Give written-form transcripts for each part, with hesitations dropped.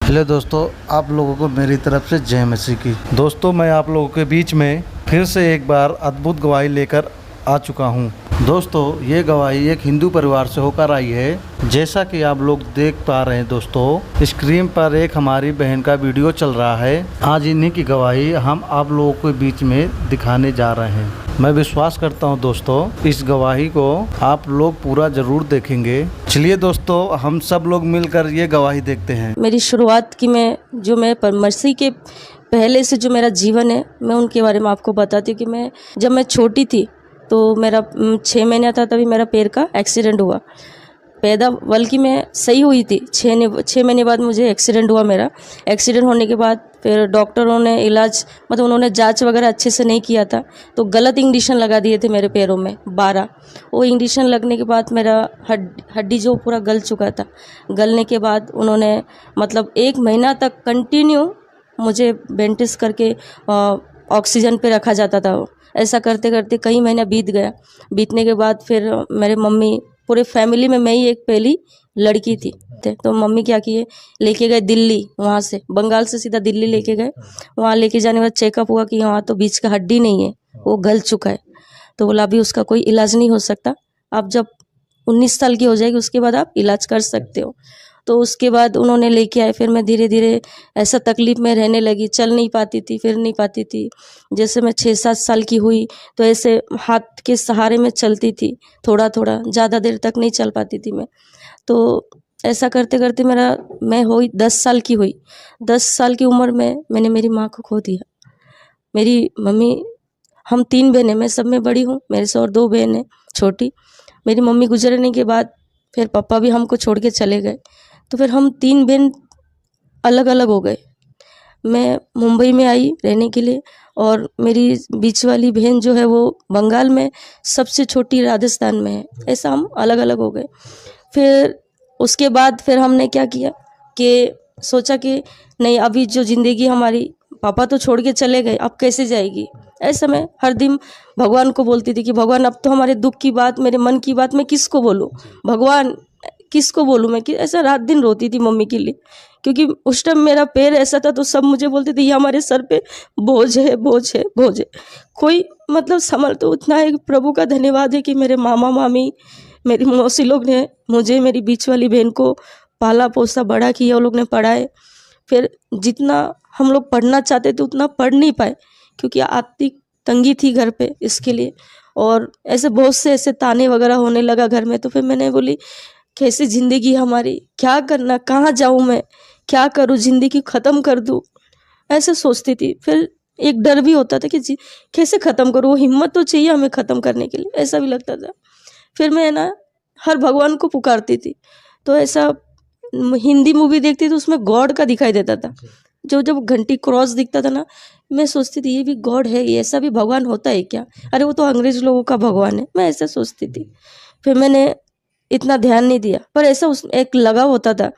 Hello दोस्तों, आप लोगों को मेरी तरफ से जय मसीह की। दोस्तों, मैं आप लोगों के बीच में फिर से एक बार अद्भुत गवाही लेकर आ चुका हूं। दोस्तों, ये गवाही एक हिंदू परिवार से होकर आई है। जैसा कि आप लोग देख पा रहे हैं दोस्तों, स्क्रीन पर एक हमारी बहन का वीडियो चल रहा है। आज इन्हीं की गवाही हम आप लोगों के बीच में दिखाने जा रहे हैं। मैं विश्वास करता हूं दोस्तों, इस गवाही को आप लोग पूरा जरूर देखेंगे। चलिए दोस्तों, हम सब लोग मिलकर ये गवाही देखते हैं। मेरी शुरुआत की मैं मसीह के पहले से जो मेरा जीवन है, मैं उनके बारे में आपको बताती हूँ कि जब मैं छोटी थी तो मेरा 6 महीना था, तभी मेरा पैर का एक्सीडेंट हुआ। पैदा बल्कि मैं सही हुई थी, 6 महीने बाद मुझे एक्सीडेंट हुआ। मेरा एक्सीडेंट होने के बाद फिर डॉक्टरों ने इलाज उन्होंने जांच वगैरह अच्छे से नहीं किया था, तो गलत इंजेक्शन लगा दिए थे मेरे पैरों में 12। वो इंजेक्शन लगने के बाद मेरा हड्डी जो पूरा गल चुका था। गलने के बाद उन्होंने 1 महीना तक कंटिन्यू मुझे बेंटिस करके ऑक्सीजन पे रखा जाता था। ऐसा करते करते कई महीना बीत गया। बीतने के बाद फिर मेरे मम्मी, पूरे फैमिली में मैं ही एक पहली लड़की थी, तो मम्मी क्या किए, लेके गए दिल्ली। वहाँ से बंगाल से सीधा दिल्ली लेके गए। वहाँ लेके जाने के बाद चेकअप हुआ कि हाँ, तो बीच का हड्डी नहीं है, वो गल चुका है। तो बोला अभी उसका कोई इलाज नहीं हो सकता, आप जब 19 साल की हो जाएगी उसके बाद आप इलाज कर सकते हो। तो उसके बाद उन्होंने लेके आए। फिर मैं धीरे धीरे ऐसा तकलीफ में रहने लगी, चल नहीं पाती थी, फिर नहीं पाती थी। जैसे मैं 6-7 साल की हुई तो ऐसे हाथ के सहारे में चलती थी, थोड़ा थोड़ा, ज़्यादा देर तक नहीं चल पाती थी मैं। तो ऐसा करते करते मैं हुई 10 साल की हुई। 10 साल की उम्र में मैंने मेरी माँ को खो दिया। मेरी मम्मी, हम 3 बहनें, मैं सब में बड़ी हूँ, मेरे से और 2 बहन हैं छोटी। मेरी मम्मी गुजरने के बाद फिर पापा भी हमको छोड़ के चले गए, तो फिर हम 3 बहन अलग अलग हो गए। मैं मुंबई में आई रहने के लिए, और मेरी बीच वाली बहन जो है वो बंगाल में, सबसे छोटी राजस्थान में है। ऐसा हम अलग अलग हो गए। फिर उसके बाद फिर हमने क्या किया कि सोचा कि नहीं, अभी जो ज़िंदगी हमारी, पापा तो छोड़ के चले गए, अब कैसे जाएगी। ऐसा मैं हर दिन भगवान को बोलती थी कि भगवान, अब तो हमारे दुख की बात, मेरे मन की बात मैं किसको बोलूँ, भगवान किसको बोलूँ मैं, कि ऐसा रात दिन रोती थी मम्मी के लिए। क्योंकि उस टाइम मेरा पैर ऐसा था, तो सब मुझे बोलते थे ये हमारे सर पे बोझ है, बोझ है, बोझ है। कोई संभल, तो उतना है। प्रभु का धन्यवाद है कि मेरे मामा मामी, मेरी मौसी लोग ने मुझे, मेरी बीच वाली बहन को पाला पोसा बड़ा किया, वो लोग ने पढ़ाए। फिर जितना हम लोग पढ़ना चाहते थे उतना पढ़ नहीं पाए, क्योंकि आर्थिक तंगी थी घर पे, इसके लिए। और ऐसे बहुत से ऐसे ताने वगैरह होने लगा घर में। तो फिर मैंने बोली कैसे ज़िंदगी हमारी, क्या करना, कहाँ जाऊँ मैं, क्या करूँ, ज़िंदगी ख़त्म कर दूँ, ऐसे सोचती थी। फिर एक डर भी होता था कि कैसे ख़त्म करूँ, वो हिम्मत तो चाहिए हमें ख़त्म करने के लिए, ऐसा भी लगता था। फिर मैं हर भगवान को पुकारती थी। तो ऐसा हिंदी मूवी देखती तो उसमें गॉड का दिखाई देता था। जब घंटी क्रॉस दिखता था ना, मैं सोचती थी ये भी गॉड है, ये ऐसा भी भगवान होता है क्या, अरे वो तो अंग्रेज लोगों का भगवान है, मैं ऐसा सोचती थी। फिर मैंने इतना ध्यान नहीं दिया, पर ऐसा उस एक लगाव होता था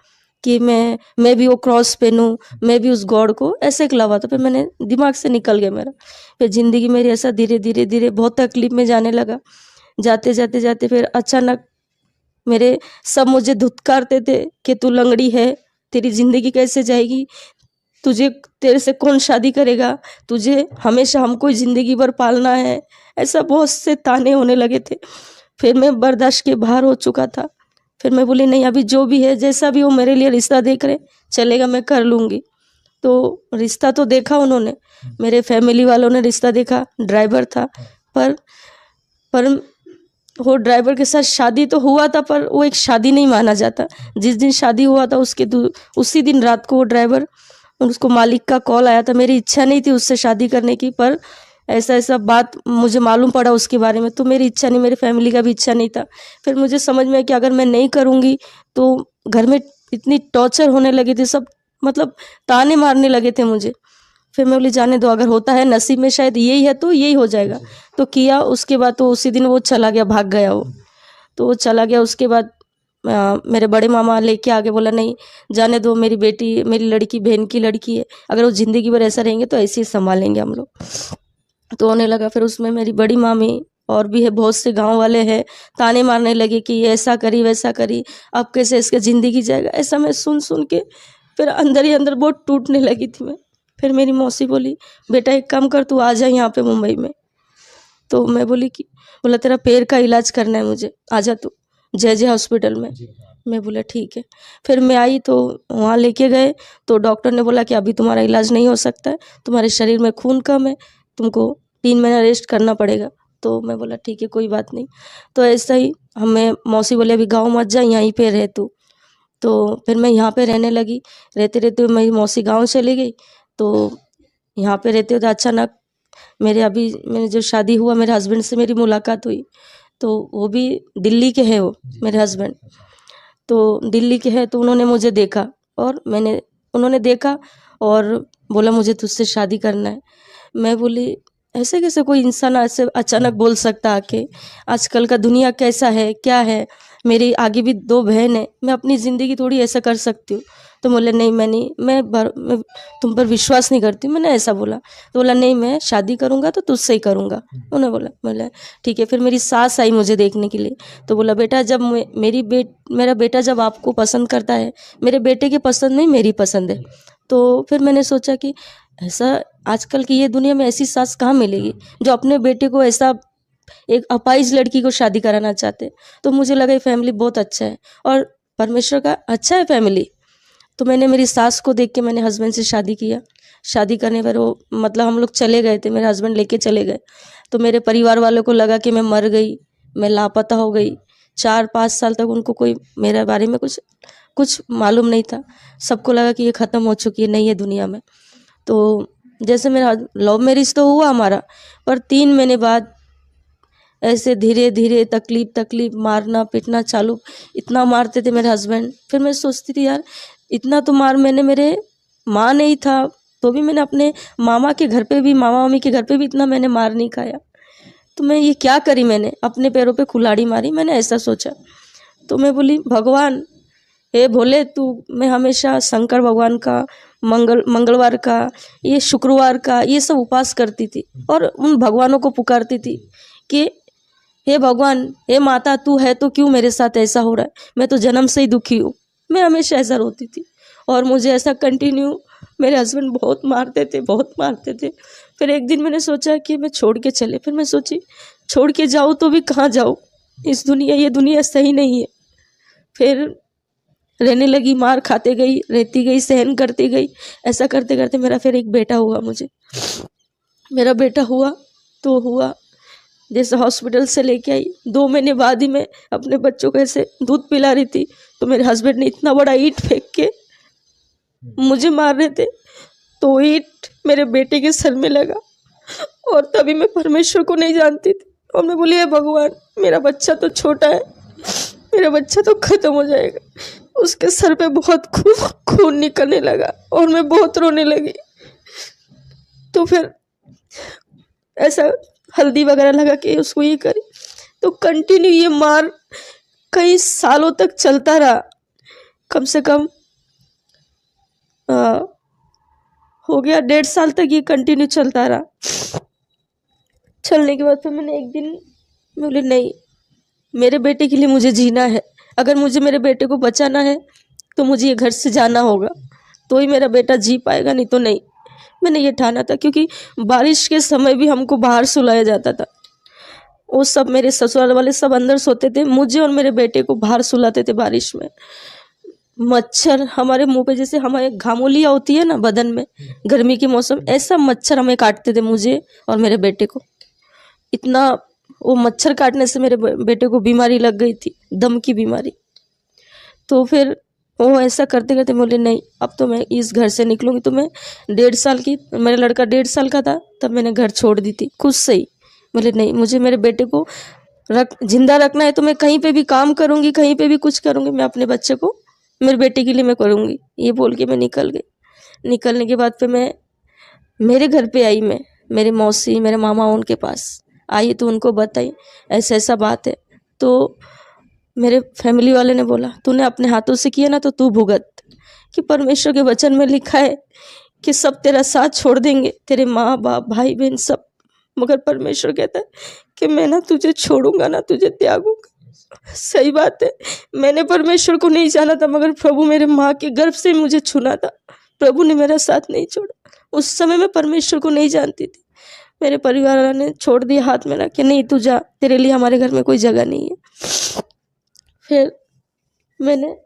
कि मैं भी वो क्रॉस पहनूं, मैं भी उस गॉड को, ऐसे एक लगा। तो फिर मैंने, दिमाग से निकल गया मेरा। फिर ज़िंदगी मेरी ऐसा धीरे धीरे धीरे बहुत तकलीफ में जाने लगा। जाते जाते जाते फिर अचानक मेरे सब मुझे धुतकारते थे कि तू लंगड़ी है, तेरी ज़िंदगी कैसे जाएगी, तेरे से कौन शादी करेगा, तुझे हमेशा हमको ही ज़िंदगी भर पालना है। ऐसा बहुत से ताने होने लगे थे। फिर मैं बर्दाश्त के बाहर हो चुका था। फिर मैं बोली नहीं, अभी जो भी है, जैसा भी हो, मेरे लिए रिश्ता देख रहे, चलेगा, मैं कर लूँगी। तो रिश्ता तो देखा उन्होंने, मेरे फैमिली वालों ने रिश्ता देखा, ड्राइवर था। पर वो ड्राइवर के साथ शादी तो हुआ था, पर वो एक शादी नहीं माना जाता। जिस दिन शादी हुआ था उसी दिन रात को वो ड्राइवर, उसको मालिक का कॉल आया था। मेरी इच्छा नहीं थी उससे शादी करने की, पर ऐसा ऐसा बात मुझे मालूम पड़ा उसके बारे में, तो मेरी इच्छा नहीं, मेरी फैमिली का भी इच्छा नहीं था। फिर मुझे समझ में आया कि अगर मैं नहीं करूँगी तो घर में इतनी टॉर्चर होने लगी थी, सब ताने मारने लगे थे मुझे। फिर मैं बोली जाने दो, अगर होता है नसीब में शायद यही है तो यही हो जाएगा। तो किया। उसके बाद तो उसी दिन वो चला गया, भाग गया वो। तो वो चला गया। उसके बाद मेरे बड़े मामा लेके आगे, बोला नहीं जाने दो, मेरी बेटी, मेरी लड़की, बहन की लड़की है, अगर वो ज़िंदगी भर ऐसा रहेंगे तो ऐसे ही संभालेंगे हम लोग। तो होने लगा। फिर उसमें मेरी बड़ी मामी और भी है, बहुत से गांव वाले हैं, ताने मारने लगे कि ये ऐसा करी, वैसा करी, अब कैसे इसका ज़िंदगी जाएगा। ऐसा मैं सुन सुन के फिर अंदर ही अंदर बहुत टूटने लगी थी मैं। फिर मेरी मौसी बोली, बेटा एक काम कर, तू आ जा यहाँ पे मुंबई में। तो मैं बोली कि, बोला तेरा पैर का इलाज करना है मुझे, आ जा तू जय हॉस्पिटल में। मैं बोला ठीक है। फिर मैं आई तो वहाँ लेके गए तो डॉक्टर ने बोला कि अभी तुम्हारा इलाज नहीं हो सकता है, तुम्हारे शरीर में खून कम है, तुमको 3 महीना रेस्ट करना पड़ेगा। तो मैं बोला ठीक है कोई बात नहीं। तो ऐसा ही हमें मौसी बोले अभी गाँव मत जा, यहीं पे रह तू। तो फिर मैं यहाँ पे रहने लगी। रहते रहते मेरी मौसी गाँव चली गई। तो यहाँ पे रहते होते अचानक मेरे जो शादी हुआ मेरे हस्बैंड से मेरी मुलाकात हुई। तो वो भी दिल्ली के हैं, वो मेरे हस्बैंड तो दिल्ली के हैं। तो उन्होंने मुझे देखा और उन्होंने देखा और बोला मुझे तुझसे शादी करना है। मैं बोली ऐसे कैसे कोई इंसान ऐसे अचानक बोल सकता आके, आजकल का दुनिया कैसा है क्या है, मेरी आगे भी 2 बहन है, मैं अपनी ज़िंदगी थोड़ी ऐसा कर सकती हूँ। तो बोले नहीं मैं तुम पर विश्वास नहीं करती, मैंने ऐसा बोला। तो बोला नहीं मैं शादी करूँगा तो तुझसे ही करूँगा। उन्होंने बोला ठीक है। फिर मेरी सास आई मुझे देखने के लिए। तो बोला बेटा जब मेरा बेटा जब आपको पसंद करता है, मेरे बेटे की पसंद नहीं मेरी पसंद है। तो फिर मैंने सोचा कि ऐसा आजकल की ये दुनिया में ऐसी सास कहाँ मिलेगी जो अपने बेटे को ऐसा एक अपाहिज लड़की को शादी कराना चाहते। तो मुझे लगा ये फैमिली बहुत अच्छा है और परमेश्वर का अच्छा है फैमिली। तो मैंने मेरी सास को देख के मैंने हस्बैंड से शादी किया। शादी करने पर वो मतलब हम लोग चले गए थे, मेरे हस्बैंड लेके चले गए। तो मेरे परिवार वालों को लगा कि मैं मर गई, मैं लापता हो गई। 4-5 साल तक उनको कोई मेरे बारे में कुछ मालूम नहीं था। सबको लगा कि ये ख़त्म हो चुकी है, नहीं है दुनिया में। तो जैसे मेरा लव मैरिज तो हुआ हमारा, पर 3 महीने बाद ऐसे धीरे धीरे तकलीफ मारना पीटना चालू, इतना मारते थे मेरे हस्बैंड। फिर मैं सोचती थी यार इतना तो मार मैंने मेरे माँ नहीं था तो भी मैंने अपने मामा के घर पे भी, मामा मामी के घर पे भी इतना मैंने मार नहीं खाया। तो मैं ये क्या करी, मैंने अपने पैरों पे कुल्हाड़ी मारी, मैंने ऐसा सोचा। तो मैं बोली भगवान हे भोले तू, मैं हमेशा शंकर भगवान का मंगलवार का, ये शुक्रवार का, ये सब उपवास करती थी और उन भगवानों को पुकारती थी कि हे भगवान, हे माता तू है तो क्यों मेरे साथ ऐसा हो रहा है, मैं तो जन्म से ही दुखी हूँ। मैं हमेशा ऐसा रोती थी और मुझे ऐसा कंटिन्यू मेरे हस्बैंड बहुत मारते थे। फिर एक दिन मैंने सोचा कि मैं छोड़ के चले। फिर मैं सोची छोड़ के जाऊँ तो भी कहाँ जाऊँ, ये दुनिया सही नहीं है। फिर रहने लगी, मार खाते गई, रहती गई, सहन करती गई। ऐसा करते करते मेरा फिर एक बेटा हुआ। मेरा बेटा हुआ तो हुआ जैसे हॉस्पिटल से लेके आई, 2 महीने बाद ही मैं अपने बच्चों को ऐसे दूध पिला रही थी तो मेरे हस्बैंड ने इतना बड़ा ईंट फेंक के मुझे मार रहे थे। तो ईंट मेरे बेटे के सर में लगा और तभी मैं परमेश्वर को नहीं जानती थी और मैं बोली हे भगवान, मेरा बच्चा तो छोटा है, मेरा बच्चा तो खत्म हो जाएगा। उसके सर पे बहुत खून निकलने लगा और मैं बहुत रोने लगी। तो फिर ऐसा हल्दी वगैरह लगा के उसको ये करी। तो कंटिन्यू ये मार कई सालों तक चलता रहा। कम से कम हो गया 1.5 साल तक ये कंटिन्यू चलता रहा। चलने के बाद फिर मैंने एक दिन बोले नहीं, मेरे बेटे के लिए मुझे जीना है। अगर मुझे मेरे बेटे को बचाना है तो मुझे ये घर से जाना होगा, तो ही मेरा बेटा जी पाएगा, नहीं तो नहीं। मैंने ये ठाना था क्योंकि बारिश के समय भी हमको बाहर सुलाया जाता था। वो सब मेरे ससुराल वाले सब अंदर सोते थे, मुझे और मेरे बेटे को बाहर सुलाते थे बारिश में। मच्छर हमारे मुंह पे, जैसे हमारे घामोलियाँ होती है ना बदन में गर्मी के मौसम, ऐसा मच्छर हमें काटते थे मुझे और मेरे बेटे को। इतना वो मच्छर काटने से मेरे बेटे को बीमारी लग गई थी, दम की बीमारी। तो फिर वो ऐसा करते करते बोले नहीं, अब तो मैं इस घर से निकलूंगी। तो मैं 1.5 साल की, मेरा लड़का 1.5 साल का था तब मैंने घर छोड़ दी थी खुद से ही। बोले नहीं, मुझे मेरे बेटे को जिंदा रखना है तो मैं कहीं पे भी काम करूंगी, कहीं पे भी कुछ करूंगी, मैं अपने बच्चे को, मेरे बेटे के लिए मैं करूंगी। ये बोल के मैं निकल गई। निकलने के बाद फिर मैं मेरे घर पे आई, मैं मेरे मौसी मेरे मामा उनके पास आई तो उनको बताई ऐसा ऐसा बात है। तो मेरे फैमिली वाले ने बोला तूने अपने हाथों से किया ना तो तू भुगत, कि परमेश्वर के वचन में लिखा है कि सब तेरा साथ छोड़ देंगे, तेरे माँ बाप भाई बहन सब, मगर परमेश्वर कहता है कि मैं ना तुझे छोड़ूंगा ना तुझे त्यागूंगा। सही बात है, मैंने परमेश्वर को नहीं जाना था, मगर प्रभु मेरे माँ के गर्भ से मुझे चुना था। प्रभु ने मेरा साथ नहीं छोड़ा। उस समय मैं परमेश्वर को नहीं जानती थी। मेरे परिवार वालों ने छोड़ दिया हाथ मेरा कि नहीं तू जा, तेरे लिए हमारे घर में कोई जगह नहीं है। फिर मैंने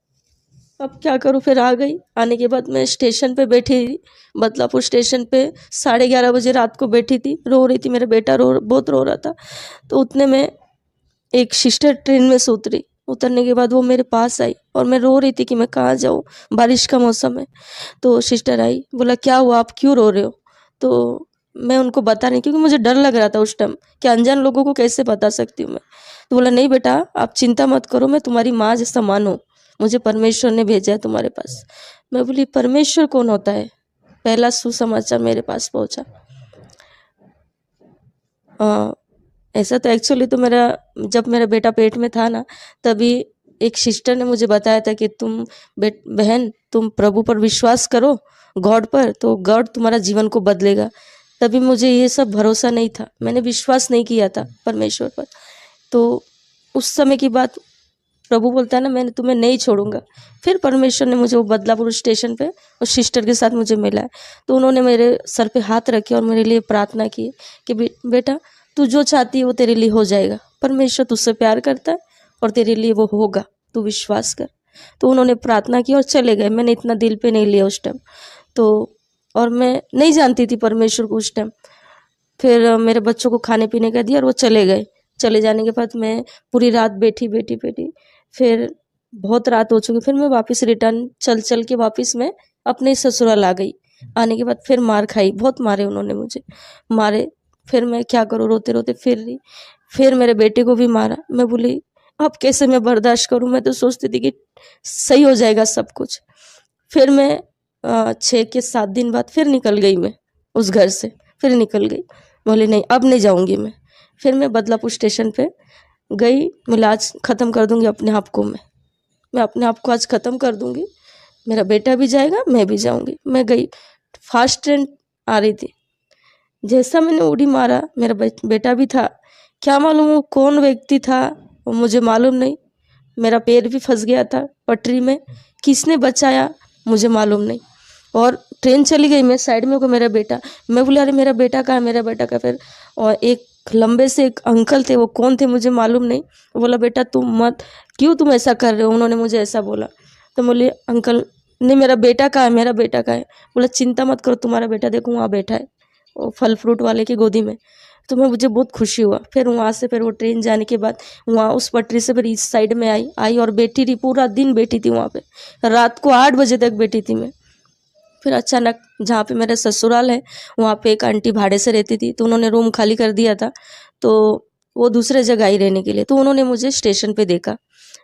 अब क्या करूँ, फिर आ गई। आने के बाद मैं स्टेशन पे बैठी थी, बदलापुर स्टेशन पे 11:30 बजे रात को बैठी थी, रो रही थी। मेरा बेटा बहुत रो रहा था। तो उतने में एक सिस्टर ट्रेन में से उतरी। उतरने के बाद वो मेरे पास आई और मैं रो रही थी कि मैं कहाँ जाऊँ, बारिश का मौसम है। तो सिस्टर आई, बोला क्या हुआ, आप क्यों रो रहे हो? तो मैं उनको बता नहीं, क्योंकि मुझे डर लग रहा था उस टाइम कि अनजान लोगों को कैसे बता सकती हूँ मैं। तो बोला नहीं बेटा, आप चिंता मत करो, मैं तुम्हारी माँ जैसा मानो, मुझे परमेश्वर ने भेजा है तुम्हारे पास। मैं बोली परमेश्वर कौन होता है? पहला सुसमाचार मेरे पास पहुँचा। ऐसा तो एक्चुअली तो जब मेरा बेटा पेट में था ना, तभी एक सिस्टर ने मुझे बताया था कि बहन तुम प्रभु पर विश्वास करो, गॉड पर, तो गॉड तुम्हारा जीवन को बदलेगा। तभी मुझे ये सब भरोसा नहीं था, मैंने विश्वास नहीं किया था परमेश्वर पर। तो उस समय की बात, प्रभु बोलता है ना मैं तुम्हें नहीं छोड़ूंगा। फिर परमेश्वर ने मुझे वो बदलापुर स्टेशन पे उस सिस्टर के साथ मुझे मिला। तो उन्होंने मेरे सर पे हाथ रखे और मेरे लिए प्रार्थना की कि बेटा तू जो चाहती है वो तेरे लिए हो जाएगा, परमेश्वर तुझसे प्यार करता है और तेरे लिए वो होगा, तू विश्वास कर। तो उन्होंने प्रार्थना की और चले गए। मैंने इतना दिल पे नहीं लिया उस टाइम तो, और मैं नहीं जानती थी परमेश्वर को उस टाइम। फिर मेरे बच्चों को खाने पीने का दिया और वो चले गए। चले जाने के बाद मैं पूरी रात बैठी, फिर बहुत रात हो चुकी। फिर मैं वापस रिटर्न चल के वापस मैं अपने ससुराल आ गई। आने के बाद फिर मार खाई, बहुत मारे उन्होंने मुझे, मारे। फिर मैं क्या करूँ, रोते रोते फिर रही। फिर मेरे बेटे को भी मारा। मैं बोली अब कैसे मैं बर्दाश्त करूँ, मैं तो सोचती थी कि सही हो जाएगा सब कुछ। फिर मैं 6 के 7 दिन बाद फिर निकल गई, मैं उस घर से फिर निकल गई। बोली नहीं अब नहीं जाऊँगी मैं। फिर मैं बदलापुर स्टेशन पे गई। मैं आज ख़त्म कर दूँगी अपने आप को, मैं अपने आप को आज ख़त्म कर दूँगी। मेरा बेटा भी जाएगा, मैं भी जाऊँगी। मैं गई, फास्ट ट्रेन आ रही थी। जैसा मैंने उड़ी मारा, मेरा बेटा भी था। क्या मालूम वो कौन व्यक्ति था, वो मुझे मालूम नहीं। मेरा पैर भी फंस गया था पटरी में, किसने बचाया मुझे मालूम नहीं। और ट्रेन चली गई, मैं साइड में को मेरा बेटा, मैं बोला अरे मेरा बेटा कहाँ, मेरा बेटा का। फिर और एक लंबे से एक अंकल थे, वो कौन थे मुझे मालूम नहीं। बोला बेटा तुम मत, क्यों तुम ऐसा कर रहे हो, उन्होंने मुझे ऐसा बोला। तो बोले अंकल नहीं मेरा बेटा कहाँ है, मेरा बेटा कहाँ है। बोला चिंता मत करो, तुम्हारा बेटा देखो वहाँ बैठा है, वो फल फ्रूट वाले की गोदी में। तो मुझे बहुत खुशी हुआ। फिर वहाँ से फिर वो ट्रेन जाने के बाद वहाँ उस पटरी से फिर इस साइड में आई और बैठी रही, पूरा दिन बैठी थी वहाँ पे। रात को 8 बजे तक बैठी थी मैं। फिर अचानक जहाँ पे मेरा ससुराल है वहाँ पे एक आंटी भाड़े से रहती थी, तो उन्होंने रूम खाली कर दिया था, तो वो दूसरे जगह आई रहने के लिए। तो उन्होंने मुझे स्टेशन पे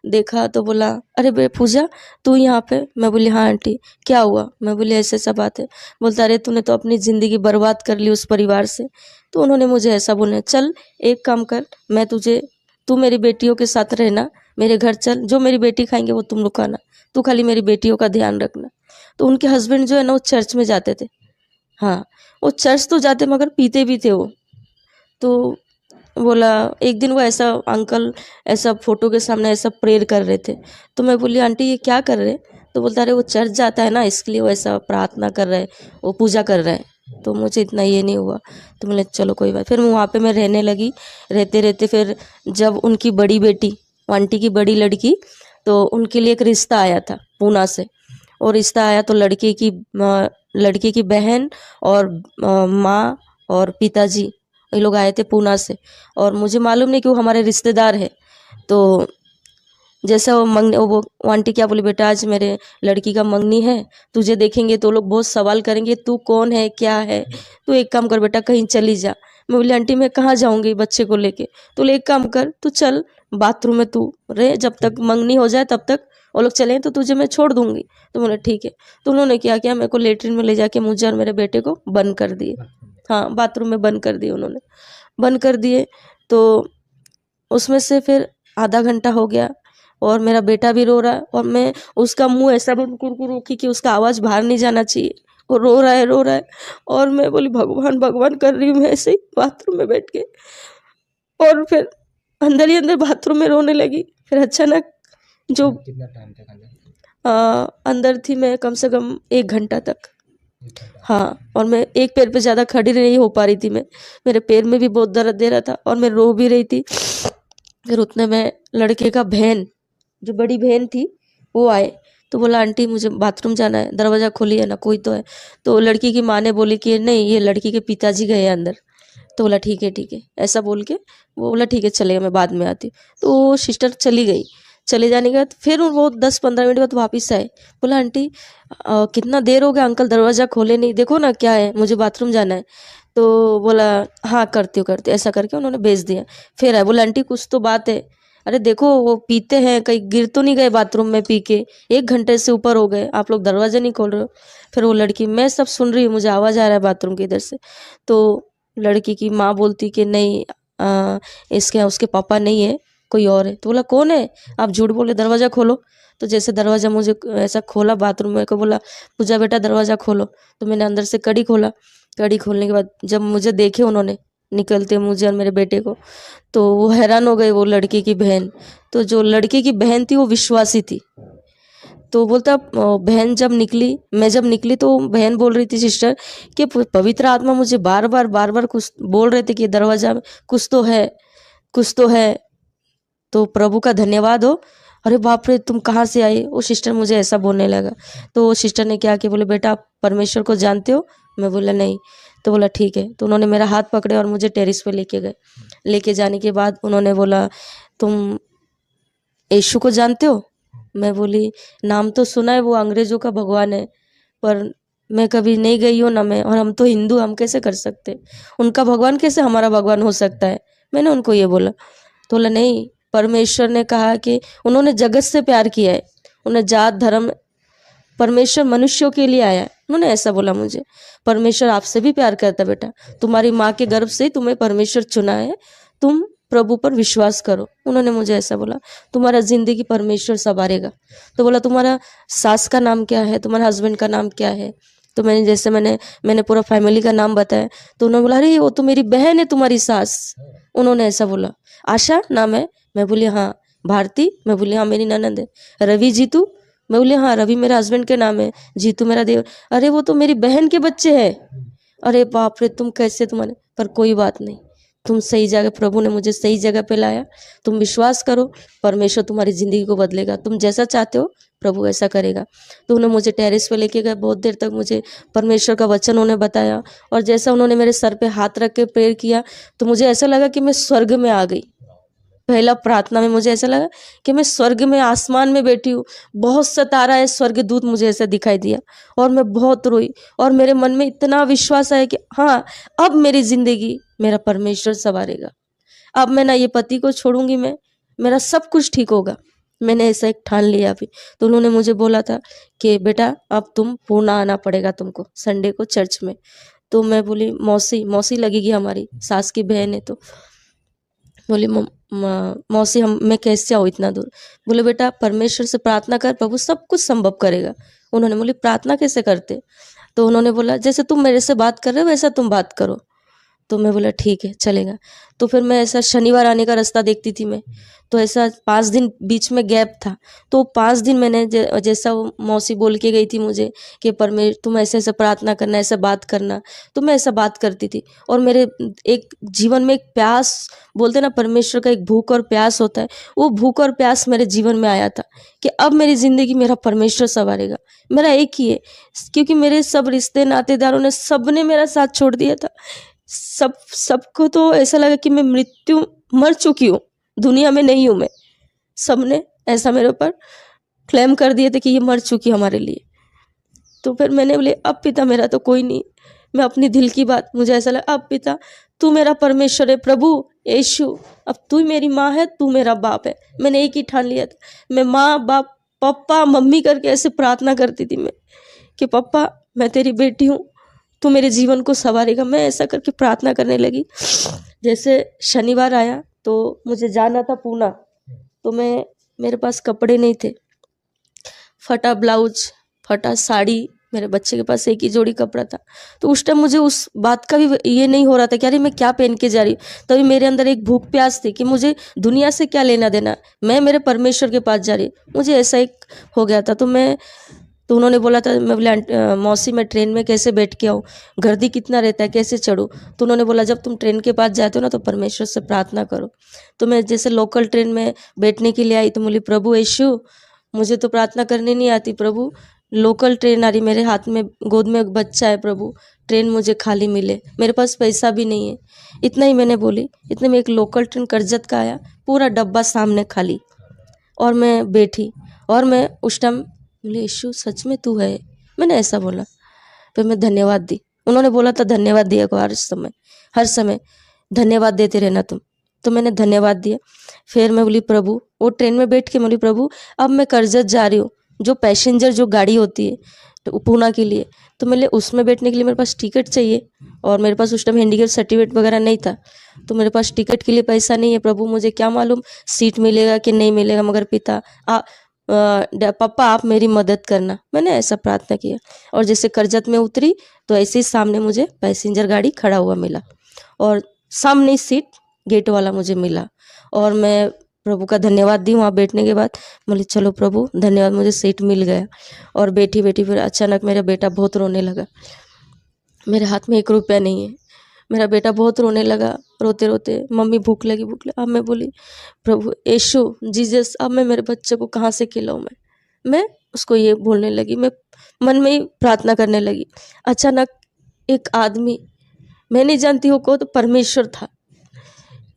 देखा तो बोला अरे बे पूजा तू यहाँ पे। मैं बोली हाँ आंटी क्या हुआ। मैं बोली ऐसे ऐसा बात है। बोलता अरे तूने तो अपनी ज़िंदगी बर्बाद कर ली उस परिवार से। तो उन्होंने मुझे ऐसा बोला चल एक काम कर, मैं तू मेरी बेटियों के साथ रहना, मेरे घर चल, जो मेरी बेटी खाएंगे वो तुम लोग खाना, तू खाली मेरी बेटियों का ध्यान रखना। तो उनके हस्बैंड जो है ना वो चर्च में जाते थे। हाँ वो चर्च तो जाते मगर पीते भी थे वो। तो बोला एक दिन वो ऐसा अंकल ऐसा फोटो के सामने ऐसा प्रेयर कर रहे थे। तो मैं बोली आंटी ये क्या कर रहे? तो बोलता अरे वो चर्च जाता है ना इसलिए वो ऐसा प्रार्थना कर रहा है, वो पूजा कर रहा है। तो मुझे इतना ये नहीं हुआ। तो बोले चलो कोई बात। फिर वहाँ पे मैं रहने लगी। रहते रहते फिर जब उनकी बड़ी बेटी, आंटी की बड़ी लड़की, तो उनके लिए एक रिश्ता आया था पूना से। और रिश्ता आया तो लड़के की बहन और माँ और पिताजी ये लोग आए थे पूना से। और मुझे मालूम नहीं कि वो हमारे रिश्तेदार है। तो जैसा वो आंटी क्या बोली बेटा आज मेरे लड़की का मंगनी है, तुझे देखेंगे तो लोग बहुत सवाल करेंगे तू कौन है क्या है, तो एक काम कर बेटा कहीं चली जा। मैं बोली आंटी मैं कहाँ जाऊँगी बच्चे को लेके। तो एक काम कर तू चल बाथरूम में तू रहे, जब तक मंगनी हो जाए तब तक वो लोग चले तो तुझे मैं छोड़ दूंगी। तो बोले ठीक है। तो उन्होंने क्या किया, मेरे को लेटरिन में ले जाके मुझे और मेरे बेटे को बंद कर दिए। हाँ बाथरूम में बंद कर दिए उन्होंने, बंद कर दिए। तो उसमें से फिर आधा घंटा हो गया और मेरा बेटा भी रो रहा है और मैं उसका मुंह ऐसा बंद कुरकुर रखी कि उसका आवाज़ बाहर नहीं जाना चाहिए। वो रो रहा है और मैं बोली भगवान भगवान कर रही हूँ मैं ऐसे ही बाथरूम में बैठ के। और फिर अंदर ही अंदर बाथरूम में रोने लगी। फिर अचानक जो कितना टाइम तक अंदर? अंदर थी मैं कम से कम 1 घंटा तक। हाँ, और मैं एक पैर पे ज़्यादा खड़ी नहीं हो पा रही थी मैं, मेरे पैर में भी बहुत दर्द दे रहा था और मैं रो भी रही थी। फिर उतने में लड़के का बहन, जो बड़ी बहन थी, वो आए तो बोला आंटी मुझे बाथरूम जाना है, दरवाज़ा खोलिए ना, कोई तो है। तो लड़की की माँ ने बोली कि नहीं, ये लड़की के पिताजी गए हैं अंदर। तो बोला ठीक है, ऐसा बोल के वो बोला ठीक है चलेगा, मैं बाद में आती हूँ। तो वो सिस्टर चली गई। चले जाने के बाद फिर वो 10-15 मिनट बाद वापस आए। बोला आंटी कितना देर हो गया, अंकल दरवाज़ा खोले नहीं, देखो ना क्या है, मुझे बाथरूम जाना है। तो बोला हाँ करती हूँ, ऐसा करके उन्होंने भेज दिया। फिर आए, बोला आंटी कुछ तो बात है। अरे देखो वो पीते हैं, कहीं गिर तो नहीं गए बाथरूम में पी के, 1 घंटे से ऊपर हो गए, आप लोग दरवाज़ा नहीं खोल रहे हो। फिर वो लड़की, मैं सब सुन रही हूँ, मुझे आवाज़ आ रहा है बाथरूम के इधर से। तो लड़की की माँ बोलती कि नहीं इसके उसके पापा नहीं है, कोई और है। तो बोला कौन है, आप झूठ बोले, दरवाज़ा खोलो। तो जैसे दरवाज़ा मुझे ऐसा खोला बाथरूम में, को बोला पूजा बेटा दरवाज़ा खोलो। तो मैंने अंदर से कड़ी खोला। कड़ी खोलने के बाद जब मुझे देखे उन्होंने निकलते, मुझे और मेरे बेटे को, तो वो हैरान हो गए, वो लड़की की बहन। तो जो लड़की की बहन थी वो विश्वासी थी। तो बोलता बहन जब निकली, मैं जब निकली तो बहन बोल रही थी सिस्टर कि पवित्र आत्मा मुझे बार बार कुछ बोल रहे थे कि दरवाज़ा में कुछ तो है, कुछ तो है। तो प्रभु का धन्यवाद हो। अरे बाप रे तुम कहाँ से आई, वो सिस्टर मुझे ऐसा बोलने लगा। तो वो सिस्टर ने क्या किया, बोले बेटा आप परमेश्वर को जानते हो। मैं बोला नहीं। तो बोला ठीक है। तो उन्होंने मेरा हाथ पकड़े और मुझे टेरिस पे लेके गए। लेके जाने के बाद उन्होंने बोला तुम यीशु को जानते हो। मैं बोली नाम तो सुना है, वो अंग्रेजों का भगवान है, पर मैं कभी नहीं गई हूँ ना, मैं, और हम तो हिंदू, हम कैसे कर सकते, उनका भगवान कैसे हमारा भगवान हो सकता है। मैंने उनको ये बोला। तो बोला नहीं, परमेश्वर ने कहा कि उन्होंने जगत से प्यार किया है, उन्हें जात धर्म, परमेश्वर मनुष्यों के लिए आया है, उन्होंने ऐसा बोला मुझे। परमेश्वर आपसे भी प्यार करता बेटा, तुम्हारी माँ के गर्भ से तुम्हें परमेश्वर चुना है, तुम प्रभु पर विश्वास करो। उन्होंने मुझे ऐसा बोला, तुम्हारा जिंदगी परमेश्वर संवारेगा। तो बोला तुम्हारा सास का नाम क्या है, तुम्हारे हस्बैंड का नाम क्या है। तो मैंने पूरा फैमिली का नाम बताया। तो उन्होंने बोला अरे वो तो मेरी बहन है तुम्हारी सास। उन्होंने ऐसा बोला। आशा नाम है। मैं बोली हाँ। भारती। मैं बोली हाँ मेरी ननद है। रवि जीतू। मैं बोली हाँ रवि मेरा हस्बैंड के नाम है, जीतू मेरा देवर। अरे वो तो मेरी बहन के बच्चे हैं। अरे बाप रे तुम कैसे, तुम्हारे, पर कोई बात नहीं, तुम सही जगह, प्रभु ने मुझे सही जगह पे लाया। तुम विश्वास करो, परमेश्वर तुम्हारी ज़िंदगी को बदलेगा, तुम जैसा चाहते हो प्रभु ऐसा करेगा। तो उन्होंने मुझे टेरेस पे लेके गए, बहुत देर तक मुझे परमेश्वर का वचन उन्होंने बताया। और जैसा उन्होंने मेरे सर पे हाथ रख के प्रेयर किया, तो मुझे ऐसा लगा कि मैं स्वर्ग में आ गई। पहला प्रार्थना में मुझे ऐसा लगा कि मैं स्वर्ग में, आसमान में बैठी हूँ, बहुत सितारा है, स्वर्गदूत मुझे ऐसा दिखाई दिया। और मैं बहुत रोई और मेरे मन में इतना विश्वास आया कि हाँ अब मेरी ज़िंदगी मेरा परमेश्वर संवारेगा। अब मैं ना ये पति को छोड़ूंगी, मैं, मेरा सब कुछ ठीक होगा। मैंने ऐसा एक ठान लिया अभी। तो उन्होंने मुझे बोला था कि बेटा अब तुम पूना आना पड़ेगा तुमको संडे को चर्च में। तो मैं बोली मौसी लगेगी, हमारी सास की बहन है। तो बोली मौसी मैं कैसे आऊँ इतना दूर। बोले बेटा परमेश्वर से प्रार्थना कर, प्रभु सब कुछ संभव करेगा। उन्होंने बोली प्रार्थना कैसे करते। तो उन्होंने बोला जैसे तुम मेरे से बात कर रहे हो वैसा तुम बात करो। तो मैं बोला ठीक है चलेगा। तो फिर मैं ऐसा शनिवार आने का रास्ता देखती थी मैं, तो ऐसा 5 दिन बीच में गैप था। तो 5 दिन मैंने जैसा वो मौसी बोल के गई थी मुझे कि तुम ऐसे ऐसे प्रार्थना करना, ऐसे बात करना, तो मैं ऐसा बात करती थी। और मेरे एक जीवन में एक प्यास, बोलते ना परमेश्वर का एक भूख और प्यास होता है, वो भूख और प्यास मेरे जीवन में आया था कि अब मेरी ज़िंदगी मेरा परमेश्वर संवारेगा। मेरा एक ही है, क्योंकि मेरे सब रिश्ते नातेदारों ने, सब ने मेरा साथ छोड़ दिया था। सबको तो ऐसा लगा कि मैं मर चुकी हूँ, दुनिया में नहीं हूँ मैं। सबने ऐसा मेरे ऊपर क्लेम कर दिए थे कि ये मर चुकी हमारे लिए। तो फिर मैंने बोले अब पिता मेरा तो कोई नहीं, मैं अपनी दिल की बात, मुझे ऐसा लगा अब पिता तू मेरा परमेश्वर है, प्रभु यीशु अब तू मेरी माँ है, तू मेरा बाप है। मैंने एक ही ठान लिया था, मैं माँ बाप पप्पा मम्मी करके ऐसे प्रार्थना करती थी मैं कि पप्पा मैं तेरी बेटी हूँ, तू मेरे जीवन को संवारेगा। मैं ऐसा करके प्रार्थना करने लगी। जैसे शनिवार आया तो मुझे जाना था पूना, तो मेरे पास कपड़े नहीं थे, फटा ब्लाउज, फटा साड़ी, मेरे बच्चे के पास एक ही जोड़ी कपड़ा था। तो उस टाइम मुझे उस बात का भी ये नहीं हो रहा था कि अरे मैं क्या पहन के जा रही हूँ। तभी मेरे अंदर एक भूख प्यास थी कि मुझे दुनिया से क्या लेना देना, मैं मेरे परमेश्वर के पास जा रही हूँ। मुझे ऐसा एक हो गया था। तो उन्होंने बोला था, मैं बोले मौसी मैं ट्रेन में कैसे बैठ के आऊँ, गर्दी कितना रहता है, कैसे चढ़ूँ। तो उन्होंने बोला जब तुम ट्रेन के पास जाते हो ना तो परमेश्वर से प्रार्थना करो। तो मैं जैसे लोकल ट्रेन में बैठने के लिए आई तो बोली प्रभु यीशु मुझे तो प्रार्थना करनी नहीं आती प्रभु, लोकल ट्रेन आ रही, मेरे हाथ में गोद में एक बच्चा है प्रभु, ट्रेन मुझे खाली मिले, मेरे पास पैसा भी नहीं है। इतना ही मैंने बोली। इतने में एक लोकल ट्रेन करजत का आया, पूरा डब्बा सामने खाली, और मैं बैठी। और मैं उस टाइम बोले यीशु सच में तू है, मैंने ऐसा बोला। फिर मैं धन्यवाद दी। उन्होंने बोला था धन्यवाद दिया को हर समय धन्यवाद देते रहना तुम। तो मैंने धन्यवाद दिया। फिर मैं बोली प्रभु, वो ट्रेन में बैठ के बोली प्रभु अब मैं करजत जा रही हूँ, जो पैसेंजर जो गाड़ी होती है तो पूना के लिए, तो मेरे उसमें बैठने के लिए मेरे पास टिकट चाहिए, और मेरे पास उस टाइम हैंडीकैप सर्टिफिकेट वगैरह नहीं था। तो मेरे पास टिकट के लिए पैसा नहीं है प्रभु, मुझे क्या मालूम सीट मिलेगा कि नहीं मिलेगा, मगर पिता पापा आप मेरी मदद करना। मैंने ऐसा प्रार्थना किया। और जैसे करजत में उतरी तो ऐसे ही सामने मुझे पैसेंजर गाड़ी खड़ा हुआ मिला, और सामने सीट गेट वाला मुझे मिला। और मैं प्रभु का धन्यवाद दी वहाँ बैठने के बाद। बोली चलो प्रभु धन्यवाद, मुझे सीट मिल गया। और बैठी बैठी फिर अचानक मेरा बेटा बहुत रोने लगा। मेरे हाथ में 1 रुपया नहीं है। मेरा बेटा बहुत रोने लगा, रोते रोते मम्मी भूख लगी भूख लगी। अब मैं बोली प्रभु यीशु जीसस अब मैं मेरे बच्चे को कहाँ से खिलाऊं। मैं उसको ये बोलने लगी, मैं मन में ही प्रार्थना करने लगी। अचानक एक आदमी, मैं नहीं जानती हूँ को, तो परमेश्वर था,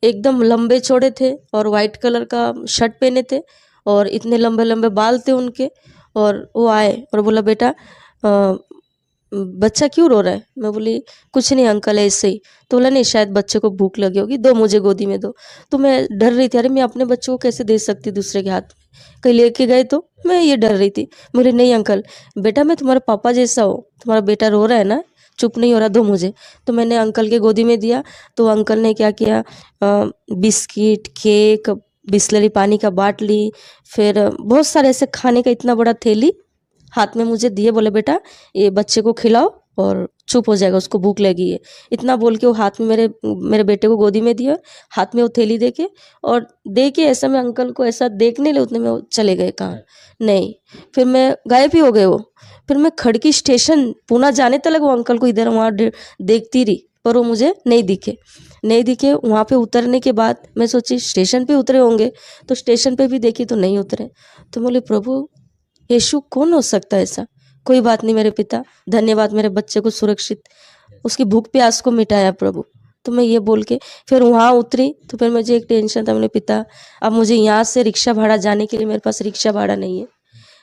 एकदम लंबे चौड़े थे और वाइट कलर का शर्ट पहने थे और इतने लंबे लंबे बाल थे उनके। और वो आए और बोला बेटा बच्चा क्यों रो रहा है। मैं बोली कुछ नहीं अंकल ऐसे ही। तो बोला नहीं शायद बच्चे को भूख लगी होगी, दो मुझे गोदी में दो। तो मैं डर रही थी, अरे मैं अपने बच्चों को कैसे दे सकती दूसरे के हाथ में, कहीं लेके गए तो, मैं ये डर रही थी। बोले नहीं अंकल बेटा मैं तुम्हारे पापा जैसा हूँ, तुम्हारा बेटा रो रहा है ना, चुप नहीं हो रहा, दो मुझे। तो मैंने अंकल के गोदी में दिया। तो अंकल ने क्या किया, बिस्किट केक बिस्लरी पानी का बाटली, फिर बहुत सारे ऐसे खाने का इतना बड़ा थैली हाथ में मुझे दिए। बोले बेटा ये बच्चे को खिलाओ और चुप हो जाएगा, उसको भूख लगी है। इतना बोल के वो हाथ में मेरे बेटे को गोदी में दिया, हाथ में वो थैली दे के ऐसा मैं अंकल को ऐसा देखने ले, उतने में वो चले गए कहाँ नहीं। फिर मैं गायब ही हो गए वो। फिर मैं खड़की स्टेशन पूना जाने तक वो अंकल को इधर वहाँ देखती रही, पर वो मुझे नहीं दिखे। वहाँ पे उतरने के बाद मैं सोची स्टेशन पे उतरे होंगे, तो स्टेशन पे भी देखी तो नहीं उतरे। तो बोले प्रभु यीशु कौन हो सकता है ऐसा। कोई बात नहीं मेरे पिता, धन्यवाद मेरे बच्चे को सुरक्षित, उसकी भूख प्यास को मिटाया प्रभु। तो मैं ये बोल के फिर वहाँ उतरी। तो फिर मुझे एक टेंशन था, मेरे पिता अब मुझे यहाँ से रिक्शा भाड़ा जाने के लिए मेरे पास रिक्शा भाड़ा नहीं है,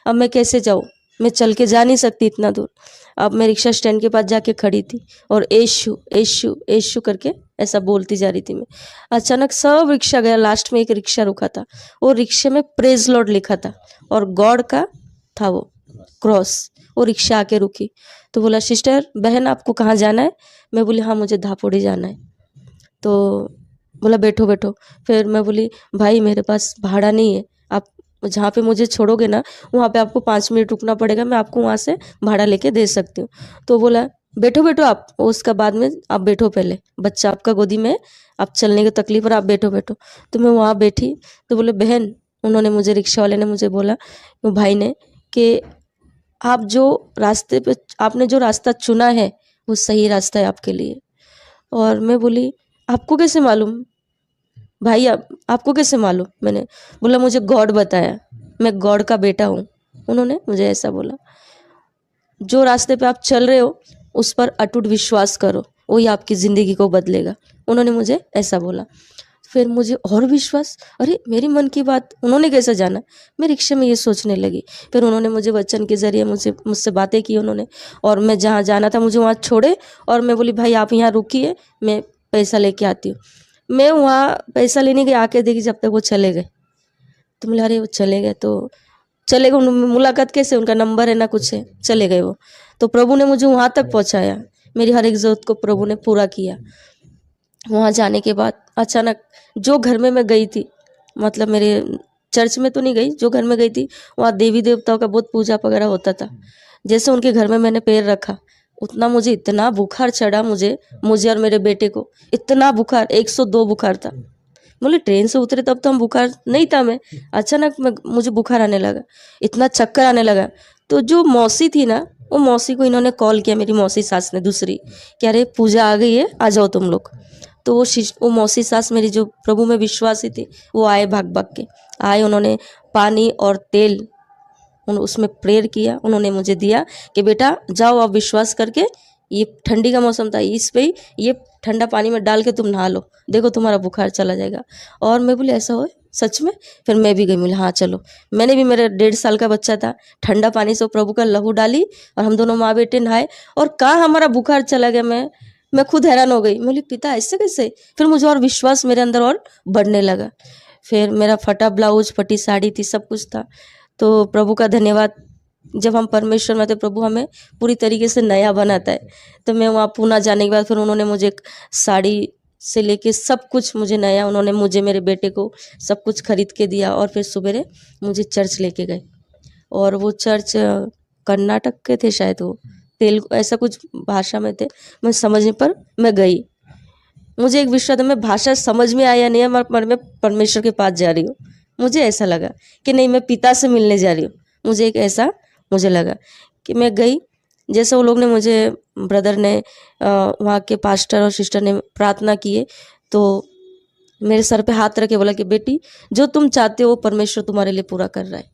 अब मैं कैसे जाऊँ, मैं चल के जा नहीं सकती इतना दूर। अब मैं रिक्शा स्टैंड के पास जाके खड़ी थी और यीशु यीशु यीशु करके ऐसा बोलती जा रही थी मैं। अचानक सब रिक्शा गया, लास्ट में एक रिक्शा रुका था, वो रिक्शे में प्रेज लॉर्ड लिखा था और गॉड का था वो क्रॉस। वो रिक्शा आके रुकी तो बोला सिस्टर बहन आपको कहाँ जाना है। मैं बोली हाँ मुझे धापोड़ी जाना है। तो बोला बैठो बैठो। फिर मैं बोली भाई मेरे पास भाड़ा नहीं है, आप जहाँ पे मुझे छोड़ोगे ना वहाँ पे आपको 5 मिनट रुकना पड़ेगा, मैं आपको वहाँ से भाड़ा लेके दे सकती हूँ। तो बोला बैठो बैठो आप, उसका बाद में आप बैठो, पहले बच्चा आपका गोदी में, आप चलने की तकलीफ और आप बैठो। तो मैं वहाँ बैठी। तो बोले बहन, उन्होंने मुझे रिक्शा वाले ने मुझे बोला वो भाई ने कि आप जो रास्ते पे आपने जो रास्ता चुना है वो सही रास्ता है आपके लिए। और मैं बोली आपको कैसे मालूम भाई, आपको कैसे मालूम। मैंने बोला मुझे गॉड बताया, मैं गॉड का बेटा हूँ। उन्होंने मुझे ऐसा बोला जो रास्ते पे आप चल रहे हो उस पर अटूट विश्वास करो, वही आपकी ज़िंदगी को बदलेगा। उन्होंने मुझे ऐसा बोला। फिर मुझे और विश्वास, अरे मेरी मन की बात उन्होंने कैसे जाना। मैं रिक्शे में ये सोचने लगी। फिर उन्होंने मुझे वचन के ज़रिए मुझसे बातें की उन्होंने, और मैं जहाँ जाना था मुझे वहाँ छोड़े। और मैं बोली भाई आप यहाँ रुकिए, मैं पैसा लेके आती हूँ। मैं वहाँ पैसा लेने गई, आके देखी जब तक वो चले गए। तो बोले अरे वो चले गए, तो चले गए, मुलाकात कैसे, उनका नंबर है ना कुछ है, चले गए वो। तो प्रभु ने मुझे वहाँ तक पहुँचाया, मेरी हर एक ज़रूरत को प्रभु ने पूरा किया। वहाँ जाने के बाद अचानक जो घर में मैं गई थी, मतलब मेरे चर्च में तो नहीं गई, जो घर में गई थी वहाँ देवी देवताओं का बहुत पूजा वगैरह होता था। जैसे उनके घर में मैंने पैर रखा, उतना मुझे इतना बुखार चढ़ा, मुझे मुझे और मेरे बेटे को इतना बुखार, 102 बुखार था। बोले ट्रेन से उतरे तब तो हम बुखार नहीं था, मैं अचानक मुझे बुखार आने लगा, इतना चक्कर आने लगा। तो जो मौसी थी ना, वो मौसी को इन्होंने कॉल किया, मेरी मौसी सास ने दूसरी, कि अरे पूजा आ गई है, आ जाओ तुम लोग। तो वो मौसी सास मेरी जो प्रभु में विश्वासी थी, वो आए, भाग भाग के आए। उन्होंने पानी और तेल उसमें प्रेयर किया, उन्होंने मुझे दिया कि बेटा जाओ आप विश्वास करके, ये ठंडी का मौसम था, इस पे ये ठंडा पानी में डाल के तुम नहा लो, देखो तुम्हारा बुखार चला जाएगा। और मैं बोली ऐसा हो सच में? फिर मैं भी गई, बोली हाँ चलो। मैंने भी, मेरा 1.5 साल का बच्चा था, ठंडा पानी से प्रभु का लहू डाली और हम दोनों माँ बेटे नहाए, और कहाँ हमारा बुखार चला गया। मैं खुद हैरान हो गई, मैं बोली पिता ऐसे कैसे? फिर मुझे और विश्वास मेरे अंदर और बढ़ने लगा। फिर मेरा फटा ब्लाउज, फटी साड़ी थी, सब कुछ था। तो प्रभु का धन्यवाद, जब हम परमेश्वर में थे, प्रभु हमें पूरी तरीके से नया बनाता है। तो मैं वहाँ पूना जाने के बाद फिर उन्होंने मुझे एक साड़ी से लेके सब कुछ मुझे नया, उन्होंने मुझे, मेरे बेटे को सब कुछ खरीद के दिया। और फिर सवेरे मुझे चर्च लेके गए, और वो चर्च कर्नाटक के थे शायद, वो तेलुगु ऐसा कुछ भाषा में थे, मैं समझने पर मैं गई। मुझे एक विश्वास था, मैं भाषा समझ में आया नहीं, पर मैं परमेश्वर के पास जा रही हूँ। मुझे ऐसा लगा कि नहीं, मैं पिता से मिलने जा रही हूँ। मुझे एक ऐसा मुझे लगा कि मैं गई, जैसे वो लोग ने मुझे, ब्रदर ने, वहाँ के पास्टर और सिस्टर ने प्रार्थना किए, तो मेरे सर पे हाथ रख के बोला कि बेटी जो तुम चाहते हो वो परमेश्वर तुम्हारे लिए पूरा कर रहा है।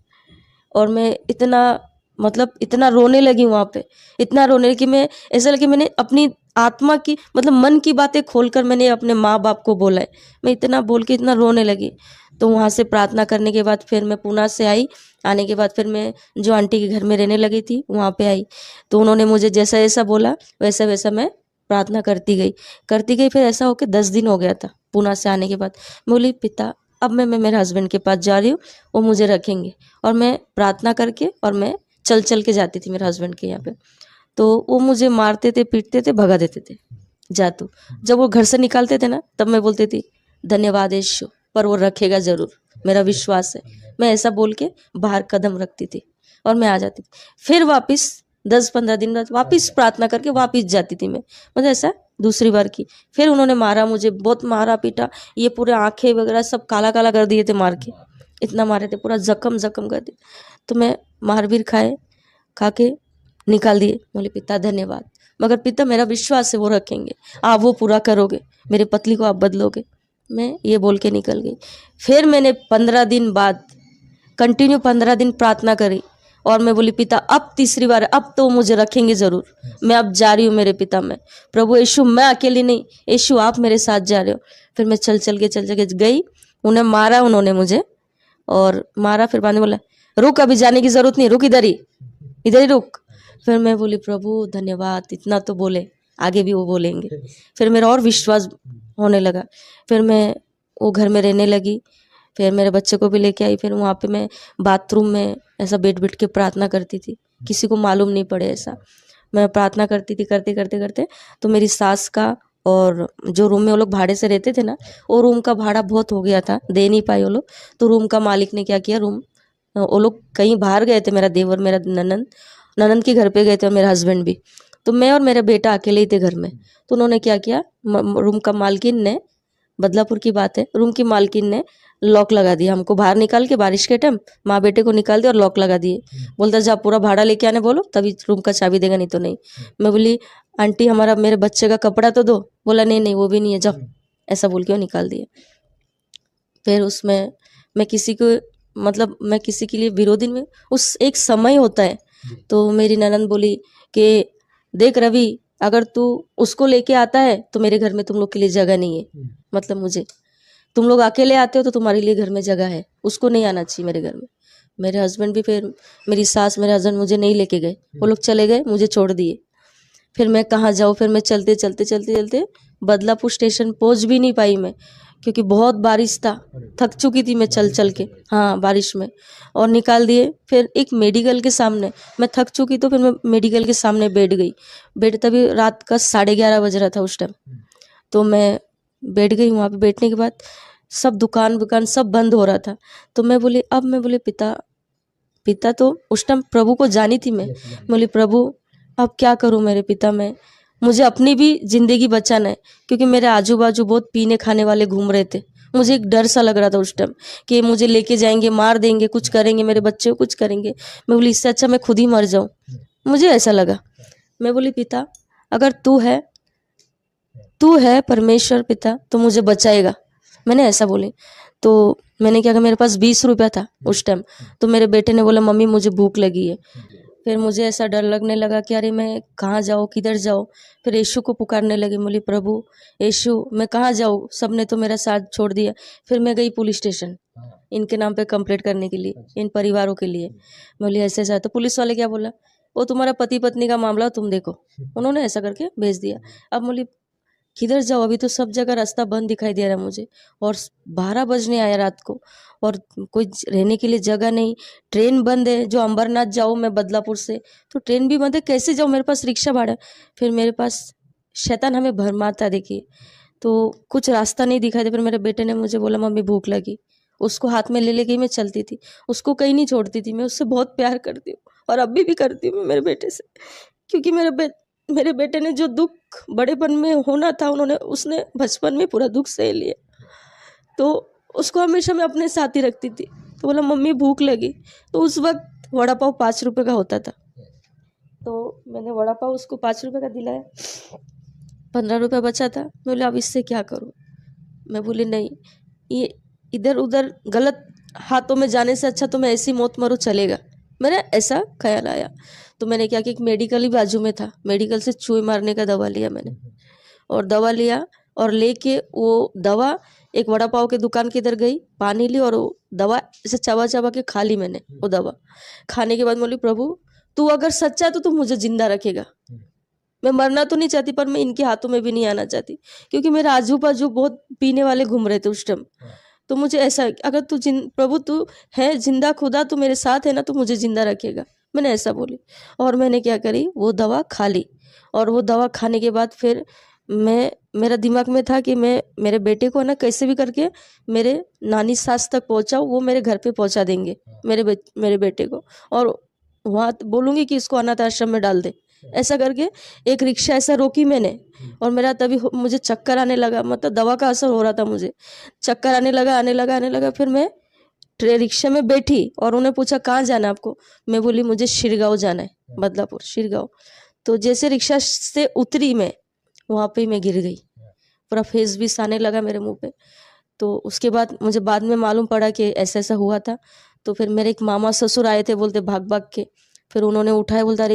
और मैं इतना, मतलब इतना रोने लगी वहाँ पे, इतना रोने लगी कि मैं, ऐसा लगा कि मैंने अपनी आत्मा की, मतलब मन की बातें खोलकर मैंने अपने माँ बाप को बोला है। मैं इतना बोल के इतना रोने लगी। तो वहाँ से प्रार्थना करने के बाद फिर मैं पुणे से आई। आने के बाद फिर मैं जो आंटी के घर में रहने लगी थी वहाँ पे आई। तो उन्होंने मुझे जैसा जैसा बोला वैसा वैसा मैं प्रार्थना करती गई। फिर ऐसा होकर 10 दिन हो गया था पुणे से आने के बाद। मैं बोली पिता अब मैं मेरे हस्बैंड के पास जा रही हूँ, वो मुझे रखेंगे। और मैं प्रार्थना करके, और मैं चल चल के जाती थी मेरे हस्बैंड के यहाँ पे। तो वो मुझे मारते थे, पीटते थे, भगा देते थे, जा तू। जब वो घर से निकालते थे ना, तब मैं बोलती थी धन्यवाद यीशु, पर वो रखेगा जरूर, मेरा विश्वास है। मैं ऐसा बोल के बाहर कदम रखती थी और मैं आ जाती थी। फिर वापस 10-15 दिन बाद वापस प्रार्थना करके वापस जाती थी मैं, मतलब ऐसा दूसरी बार की। फिर उन्होंने मारा मुझे, बहुत मारा पीटा, ये पूरे आंखें वगैरह सब काला काला कर दिए थे मार के, इतना मारे थे, पूरा जख्म जख्म कर दिए। तो मैं मार भी खा के निकाल दिए। बोले पिता धन्यवाद, मगर पिता मेरा विश्वास है वो रखेंगे, आप वो पूरा करोगे, मेरे पतली को आप बदलोगे। मैं ये बोल के निकल गई। फिर मैंने 15 दिन बाद कंटिन्यू 15 दिन प्रार्थना करी, और मैं बोली पिता अब तीसरी बार, अब तो मुझे रखेंगे ज़रूर, मैं अब जा रही हूँ मेरे पिता में। प्रभु यीशु मैं अकेली नहीं, यीशु आप मेरे साथ जा रहे हो। फिर मैं चल चल के गई, उन्हें मारा, उन्होंने मुझे और मारा। फिर बाद में बोला रुक, अभी जाने की ज़रूरत नहीं, रुक इधर ही रुक। फिर मैं बोली प्रभु धन्यवाद, इतना तो बोले, आगे भी वो बोलेंगे। फिर मेरा और विश्वास होने लगा। फिर मैं वो घर में रहने लगी। फिर मेरे बच्चे को भी लेके आई। फिर वहाँ पे मैं बाथरूम में ऐसा बैठ के प्रार्थना करती थी, किसी को मालूम नहीं पड़े ऐसा मैं प्रार्थना करती थी। करते तो मेरी सास का, और जो रूम में वो लोग भाड़े से रहते थे ना, वो रूम का भाड़ा बहुत हो गया था, दे नहीं पाए वो लोग। तो रूम का मालिक ने क्या किया, वो लोग कहीं बाहर गए थे, मेरा देवर, मेरा ननंद के घर पे गए थे, और मेरा हस्बैंड भी। तो मैं और मेरा बेटा अकेले ही थे घर में। तो उन्होंने क्या किया, रूम का मालकिन ने, बदलापुर की बात है, रूम की मालकिन ने लॉक लगा दिया, हमको बाहर निकाल के, बारिश के टाइम माँ बेटे को निकाल दिया और लॉक लगा दिए। बोलता जा पूरा भाड़ा लेके आने बोलो, तभी रूम का चाबी देगा, नहीं तो नहीं। मैं बोली आंटी हमारा, मेरे बच्चे का कपड़ा तो दो। बोला नहीं वो भी नहीं है, जाओ, ऐसा बोल के वो निकाल दिया। फिर उसमें मैं किसी को, मतलब मैं किसी के लिए विरोधी में, उस एक समय होता है। तो मेरी ननंद बोली कि देख रवि, अगर तू उसको लेके आता है तो मेरे घर में तुम लोग के लिए जगह नहीं है, मतलब मुझे, तुम लोग अकेले आते हो तो तुम्हारे लिए घर में जगह है, उसको नहीं आना चाहिए मेरे घर में। मेरे हस्बैंड भी, फिर मेरी सास, मेरे हस्बैंड मुझे नहीं लेके गए, वो लोग चले गए, मुझे छोड़ दिए। फिर मैं कहाँ जाऊँ, फिर मैं चलते बदलापुर स्टेशन पहुँच भी नहीं पाई मैं, क्योंकि बहुत बारिश था, थक चुकी थी मैं चल के, हाँ बारिश में, और निकाल दिए। फिर एक मेडिकल के सामने मैं थक चुकी, तो फिर मैं मेडिकल के सामने बैठ गई। तभी रात का 11:30 बज रहा था उस टाइम। तो मैं बैठ गई, वहाँ पे बैठने के बाद सब दुकान सब बंद हो रहा था। तो मैं बोली पिता पिता तो उस टाइम प्रभु को जानी थी मैं बोली प्रभु अब क्या करूं मेरे पिता मैं, मुझे अपनी भी ज़िंदगी बचाना है क्योंकि मेरे आजू बाजू बहुत पीने खाने वाले घूम रहे थे। मुझे एक डर सा लग रहा था उस टाइम कि मुझे लेके जाएंगे, मार देंगे, कुछ करेंगे, मेरे बच्चे को कुछ करेंगे। मैं बोली इससे अच्छा मैं खुद ही मर जाऊं, मुझे ऐसा लगा। मैं बोली पिता अगर तू है परमेश्वर पिता तो मुझे बचाएगा, मैंने ऐसा बोली। तो मैंने क्या कहा, मेरे पास 20 रुपया था उस टाइम। तो मेरे बेटे ने बोला मम्मी मुझे भूख लगी है। फिर मुझे ऐसा डर लगने लगा कि अरे मैं कहाँ जाऊँ, किधर जाऊँ। फिर यीशु को पुकारने लगी, बोली प्रभु यीशु मैं कहाँ जाऊँ, सब ने तो मेरा साथ छोड़ दिया। फिर मैं गई पुलिस स्टेशन इनके नाम पे कंप्लेंट करने के लिए, इन परिवारों के लिए। मैं बोली ऐसे ऐसा। तो पुलिस वाले क्या बोला, वो तुम्हारा पति पत्नी का मामला तुम देखो, उन्होंने ऐसा करके भेज दिया। अब बोली किधर जाओ, अभी तो सब जगह रास्ता बंद दिखाई दे रहा है मुझे, और 12 बजने आया रात को और कोई रहने के लिए जगह नहीं, ट्रेन बंद है। जो अंबरनाथ जाऊँ मैं बदलापुर से तो ट्रेन भी बंद है, कैसे जाऊँ, मेरे पास रिक्शा भाड़ा। फिर मेरे पास शैतान हमें भरमाता देखिए, तो कुछ रास्ता नहीं दिखाई दे। फिर मेरे बेटे ने मुझे बोला मम्मी भूख लगी, उसको हाथ में ले लेके मैं चलती थी, उसको कहीं नहीं छोड़ती थी। मैं उससे बहुत प्यार करती हूँ और अभी भी करती हूँ मेरे बेटे से, क्योंकि मेरे बेटे ने जो दुख बड़ेपन में होना था उसने बचपन में पूरा दुख सह लिया। तो उसको हमेशा मैं अपने साथ ही रखती थी। तो बोला मम्मी भूख लगी, तो उस वक्त वड़ा पाव 5 रुपये का होता था, तो मैंने वड़ा पाव उसको 5 रुपये का दिलाया। 15 रुपये बचा था। मैं बोले अब इससे क्या करूँ। मैं बोली नहीं, ये इधर उधर गलत हाथों में जाने से अच्छा तो मैं ऐसी मौत मरूँ चलेगा, मेरा ऐसा ख्याल आया। तो मैंने क्या कि एक मेडिकल ही बाजू में था, मेडिकल से चूहे मारने का दवा लिया मैंने, और दवा लिया और लेके वो दवा एक वड़ा पाव के दुकान के इधर गई, पानी ली और वो दवा ऐसे चबा चबा के खा ली मैंने। वो दवा खाने के बाद बोली प्रभु तू अगर सच्चा है तो तू मुझे जिंदा रखेगा। मैं मरना तो नहीं चाहती, पर मैं इनके हाथों में भी नहीं आना चाहती, क्योंकि मेरे आजू बाजू बहुत पीने वाले घूम रहे थे उस टाइम। तो मुझे ऐसा अगर प्रभु तू है जिंदा खुदा, तू मेरे साथ है ना, तो मुझे जिंदा रखेगा, मैंने ऐसा बोली। और मैंने क्या करी, वो दवा खा ली। और वो दवा खाने के बाद फिर मेरा दिमाग में था कि मैं मेरे बेटे को ना कैसे भी करके मेरे नानी सास तक पहुंचाऊँ, वो मेरे घर पे पहुंचा देंगे मेरे बेटे को, और वहाँ बोलूँगी कि इसको अनाथ आश्रम में डाल दे। ऐसा करके एक रिक्शा ऐसा रोकी मैंने, और मेरा तभी मुझे चक्कर आने लगा, मतलब दवा का असर हो रहा था, मुझे चक्कर आने लगा। फिर मैं रिक्शा में बैठी और उन्हें पूछा कहाँ जाना है आपको। मैं बोली मुझे शिरगांव जाना है, बदलापुर शिरगांव। तो जैसे रिक्शा से उतरी मैं, वहाँ पे मैं गिर गई, पूरा फेस भी आने लगा मेरे मुंह पे। तो उसके बाद मुझे बाद में मालूम पड़ा कि ऐसा ऐसा हुआ था। तो फिर मेरे एक मामा ससुर आए थे, बोलते भाग भाग के, फिर उन्होंने उठाया, बोलता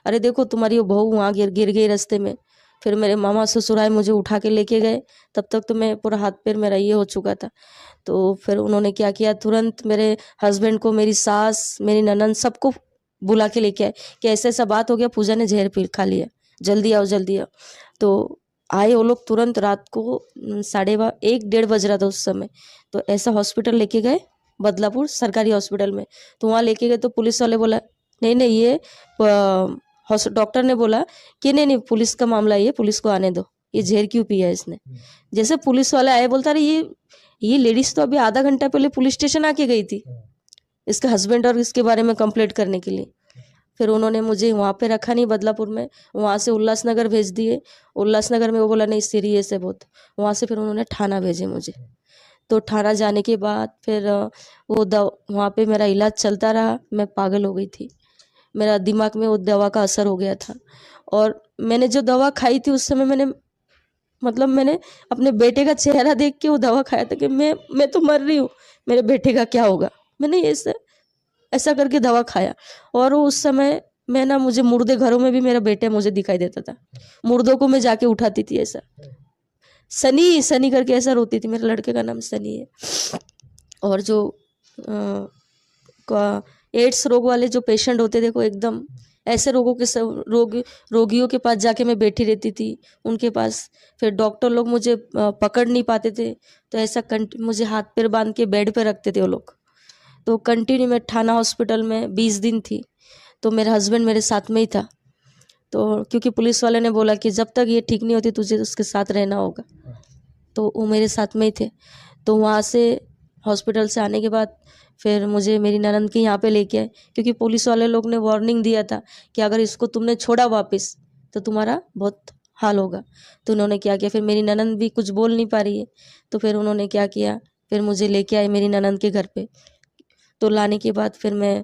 अरे देखो तुम्हारी वो बहू वहाँ गिर गई रास्ते में। फिर मेरे मामा ससुर आए, मुझे उठा के लेके गए। तब तक तो मैं पूरा हाथ पैर मेरा ये हो चुका था। तो फिर उन्होंने क्या किया, तुरंत मेरे हस्बैंड को, मेरी सास, मेरी ननंद, सबको बुला के लेके आए कि ऐसा ऐसा बात हो गया, पूजा ने जहर पी खा लिया, जल्दी आओ जल्दी आओ। तो आए वो लोग तुरंत, रात को 1:30 बज रहा था उस समय। तो ऐसा हॉस्पिटल लेके गए, बदलापुर सरकारी हॉस्पिटल में। तो वहाँ लेके गए तो पुलिस वाले बोला नहीं ये डॉक्टर ने बोला कि नहीं पुलिस का मामला, ये पुलिस को आने दो, ये जहर क्यों पिया है इसने। जैसे पुलिस वाले आए, बोलता रहे ये लेडीज तो अभी आधा घंटा पहले पुलिस स्टेशन आके गई थी इसके हस्बैंड और इसके बारे में कंप्लेंट करने के लिए। फिर उन्होंने मुझे वहाँ पे रखा नहीं बदलापुर में, वहाँ से उल्लासनगर भेज दिए। उल्लासनगर में वो बोला नहीं सीरियस है बहुत, वहाँ से फिर उन्होंने थाना भेजे मुझे। तो थाना जाने के बाद फिर वहाँ पे मेरा इलाज चलता रहा। मैं पागल हो गई थी, मेरा दिमाग में वो दवा का असर हो गया था। और मैंने जो दवा खाई थी उस समय मैंने अपने बेटे का चेहरा देख के वो दवा खाया था कि मैं तो मर रही हूँ, मेरे बेटे का क्या होगा। मैंने ऐसा करके दवा खाया। और उस समय मुझे मुर्दे घरों में भी मेरा बेटा मुझे दिखाई देता था, मुर्दों को मैं जाके उठाती थी। ऐसा सनी करके ऐसा रोती थी, मेरे लड़के का नाम सनी है। और जो एड्स रोग वाले जो पेशेंट होते थे, एकदम ऐसे रोगियों के पास जाके मैं बैठी रहती थी उनके पास। फिर डॉक्टर लोग मुझे पकड़ नहीं पाते थे, तो ऐसा मुझे हाथ पैर बांध के बेड पे रखते थे वो लोग। तो कंटिन्यू मैं थाना हॉस्पिटल में 20 दिन थी। तो मेरा हस्बैंड मेरे साथ में ही था, तो क्योंकि पुलिस वाले ने बोला कि जब तक ये ठीक नहीं होती तुझे उसके साथ रहना होगा, तो वो मेरे साथ में ही थे। तो वहाँ से हॉस्पिटल से आने के बाद फिर मुझे मेरी ननद के यहाँ पे लेके आए, क्योंकि पुलिस वाले लोग ने वार्निंग दिया था कि अगर इसको तुमने छोड़ा वापस तो तुम्हारा बहुत हाल होगा। तो उन्होंने क्या किया, फिर मेरी ननद भी कुछ बोल नहीं पा रही है, तो फिर उन्होंने क्या किया, फिर मुझे लेके आए मेरी ननद के घर पे। तो लाने के बाद फिर मैं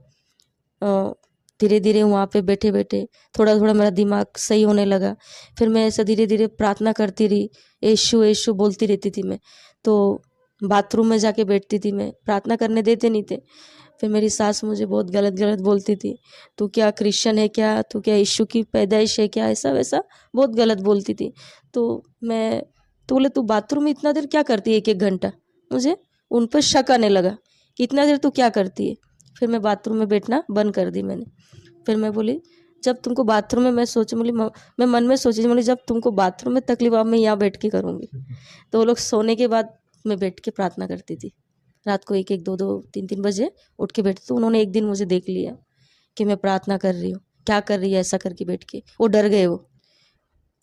धीरे धीरे वहाँ पे बैठे बैठे थोड़ा थोड़ा मेरा दिमाग सही होने लगा। फिर मैं ऐसा धीरे धीरे प्रार्थना करती रही, यीशु यीशु बोलती रहती थी मैं। तो बाथरूम में जाके बैठती थी मैं, प्रार्थना करने देते नहीं थे। फिर मेरी सास मुझे बहुत गलत गलत बोलती थी, तू क्या क्रिश्चियन है क्या, तू क्या यीशु की पैदाइश है क्या, ऐसा वैसा बहुत गलत बोलती थी। तो बोले तू बाथरूम में इतना देर क्या करती है, एक एक घंटा। मुझे उन पर शक आने लगा कि इतना देर तू क्या करती है। फिर मैं बाथरूम में बैठना बंद कर दी मैंने। फिर मैं बोली जब तुमको बाथरूम में, मैं मन में सोची बोली जब तुमको बाथरूम में तकलीफ अब मैं यहाँ बैठ के करूँगी। तो वो लोग सोने के बाद मैं बैठ के प्रार्थना करती थी, रात को एक एक दो दो तीन तीन बजे उठ के बैठती। तो उन्होंने एक दिन मुझे देख लिया कि मैं प्रार्थना कर रही हूँ, क्या कर रही है ऐसा करके बैठ के। वो डर गए, वो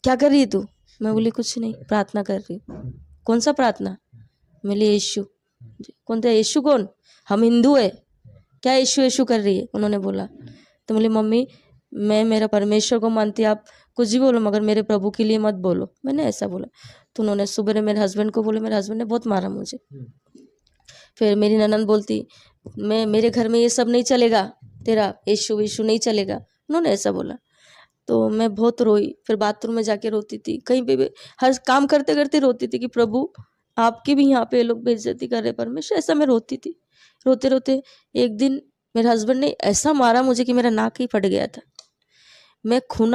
क्या कर रही है तू। मैं बोली कुछ नहीं, प्रार्थना कर रही हूँ। कौन सा प्रार्थना। मैं बोली यीशु। कौन था यीशु, कौन, हम हिंदू है क्या यीशु यीशु कर रही है। उन्होंने बोला। तो बोली मम्मी मैं मेरा परमेश्वर को मानती, आप कुछ भी बोलो मगर मेरे प्रभु के लिए मत बोलो। मैंने ऐसा बोला। तो उन्होंने सुबह मेरे हस्बैंड को बोले, मेरे हस्बैंड ने बहुत मारा मुझे। फिर मेरी ननद बोलती मेरे घर में ये सब नहीं चलेगा, तेरा यीशु यीशु नहीं चलेगा। उन्होंने ऐसा बोला। तो मैं बहुत रोई, फिर बाथरूम में जाके रोती थी, कहीं पे भी हर काम करते करते रोती थी कि प्रभु आपकी भी यहाँ पे ये लोग बेइज्जती कर रहे परमेश्वर। ऐसा मैं रोती थी। रोते रोते एक दिन मेरे हस्बैंड ने ऐसा मारा मुझे कि मेरा नाक ही फट गया था। मैं खून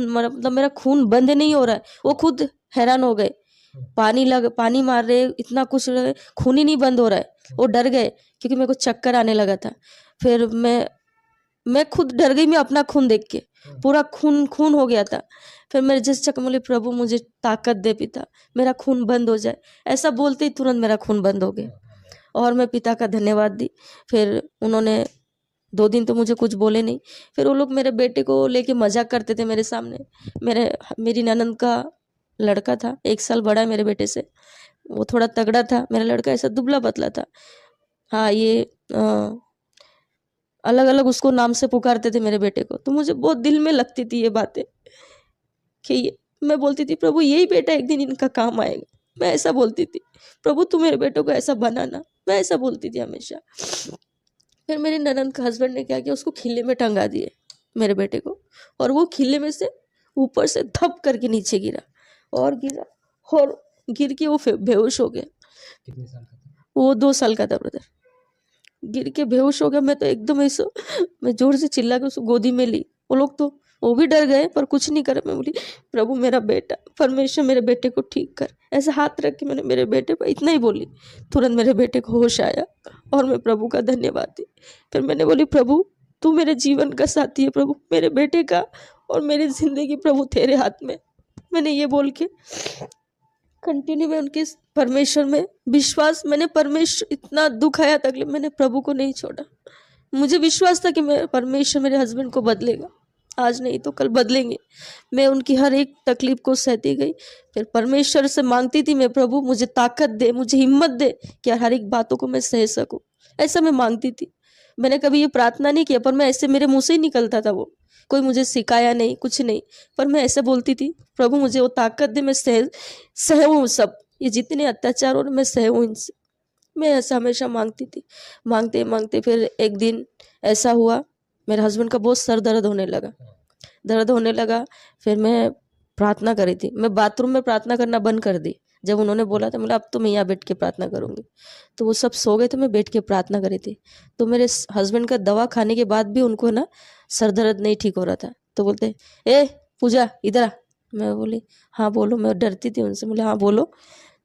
मतलब मेरा खून बंद नहीं हो रहा है। वो खुद हैरान हो गए, पानी मार रहे, इतना कुछ खून ही नहीं बंद हो रहा है। वो डर गए क्योंकि मेरे को चक्कर आने लगा था। फिर मैं खुद डर गई, मैं अपना खून देख के, पूरा खून हो गया था। फिर मेरे जिस चक्कर बोले प्रभु मुझे ताकत दे पिता, मेरा खून बंद हो जाए। ऐसा बोलते ही तुरंत मेरा खून बंद हो गया और मैं पिता का धन्यवाद दी। फिर उन्होंने 2 दिन तो मुझे कुछ बोले नहीं। फिर वो लोग मेरे बेटे को लेके मजाक करते थे मेरे सामने। मेरी ननद का लड़का था, 1 साल बड़ा है मेरे बेटे से, वो थोड़ा तगड़ा था। मेरा लड़का ऐसा दुबला पतला था। हाँ, ये अलग अलग उसको नाम से पुकारते थे मेरे बेटे को। तो मुझे बहुत दिल में लगती थी ये बातें कि मैं बोलती थी प्रभु यही बेटा एक दिन इनका काम आएगा। मैं ऐसा बोलती थी, प्रभु तू मेरे बेटों को ऐसा बनाना, मैं ऐसा बोलती थी हमेशा। फिर मेरे ननद का हस्बैंड ने क्या किया, उसको खिल्ले में टंगा दिए मेरे बेटे को, और वो खिल्ले में से ऊपर से धप करके नीचे गिरा और गिर के वो बेहोश हो गया। कितने साल का था? वो 2 साल का था ब्रदर। गिर के बेहोश हो गया। मैं तो एकदम ऐसा, मैं जोर से चिल्ला के उसको गोदी में ली। वो लोग तो वो भी डर गए पर कुछ नहीं करे। मैं बोली प्रभु मेरा बेटा, परमेश्वर मेरे बेटे को ठीक कर। ऐसे हाथ रख के मैंने मेरे बेटे पर इतना ही बोली, तुरंत मेरे बेटे को होश आया और मैं प्रभु का धन्यवाद दी। फिर मैंने बोली प्रभु तू मेरे जीवन का साथी है, प्रभु मेरे बेटे का और मेरी जिंदगी प्रभु तेरे हाथ में। मैंने ये बोल के कंटिन्यू में उनके परमेश्वर में विश्वास, मैंने परमेश्वर इतना दुख आया तकलीफ, मैंने प्रभु को नहीं छोड़ा। मुझे विश्वास था कि मैं परमेश्वर मेरे हस्बैंड को बदलेगा, आज नहीं तो कल बदलेंगे। मैं उनकी हर एक तकलीफ को सहती गई। फिर परमेश्वर से मांगती थी मैं, प्रभु मुझे ताकत दे, मुझे हिम्मत दे कि हर एक बातों को मैं सह सकूं। ऐसा मैं मांगती थी। मैंने कभी ये प्रार्थना नहीं किया पर मैं ऐसे मेरे मुंह से ही निकलता था। वो कोई मुझे सिखाया नहीं, कुछ नहीं, पर मैं ऐसे बोलती थी प्रभु मुझे वो ताकत दे, मैं सहूं सब, ये जितने अत्याचार हो मैं सहूं इनसे। मैं ऐसा हमेशा मांगती थी। मांगते मांगते फिर एक दिन ऐसा हुआ, मेरे हस्बैंड का बहुत सर दर्द होने लगा। फिर मैं प्रार्थना करी थी, मैं बाथरूम में प्रार्थना करना बंद कर दी। जब उन्होंने बोला था बोला अब तो मैं यहाँ बैठ के प्रार्थना करूँगी। तो वो सब सो गए थे, मैं बैठ के प्रार्थना करी थी। तो मेरे हस्बैंड का दवा खाने के बाद भी उनको ना सर दर्द नहीं ठीक हो रहा था। तो बोलते ए पूजा इधर आ। मैं बोली हाँ बोलो। मैं डरती थी उनसे, बोले हाँ बोलो।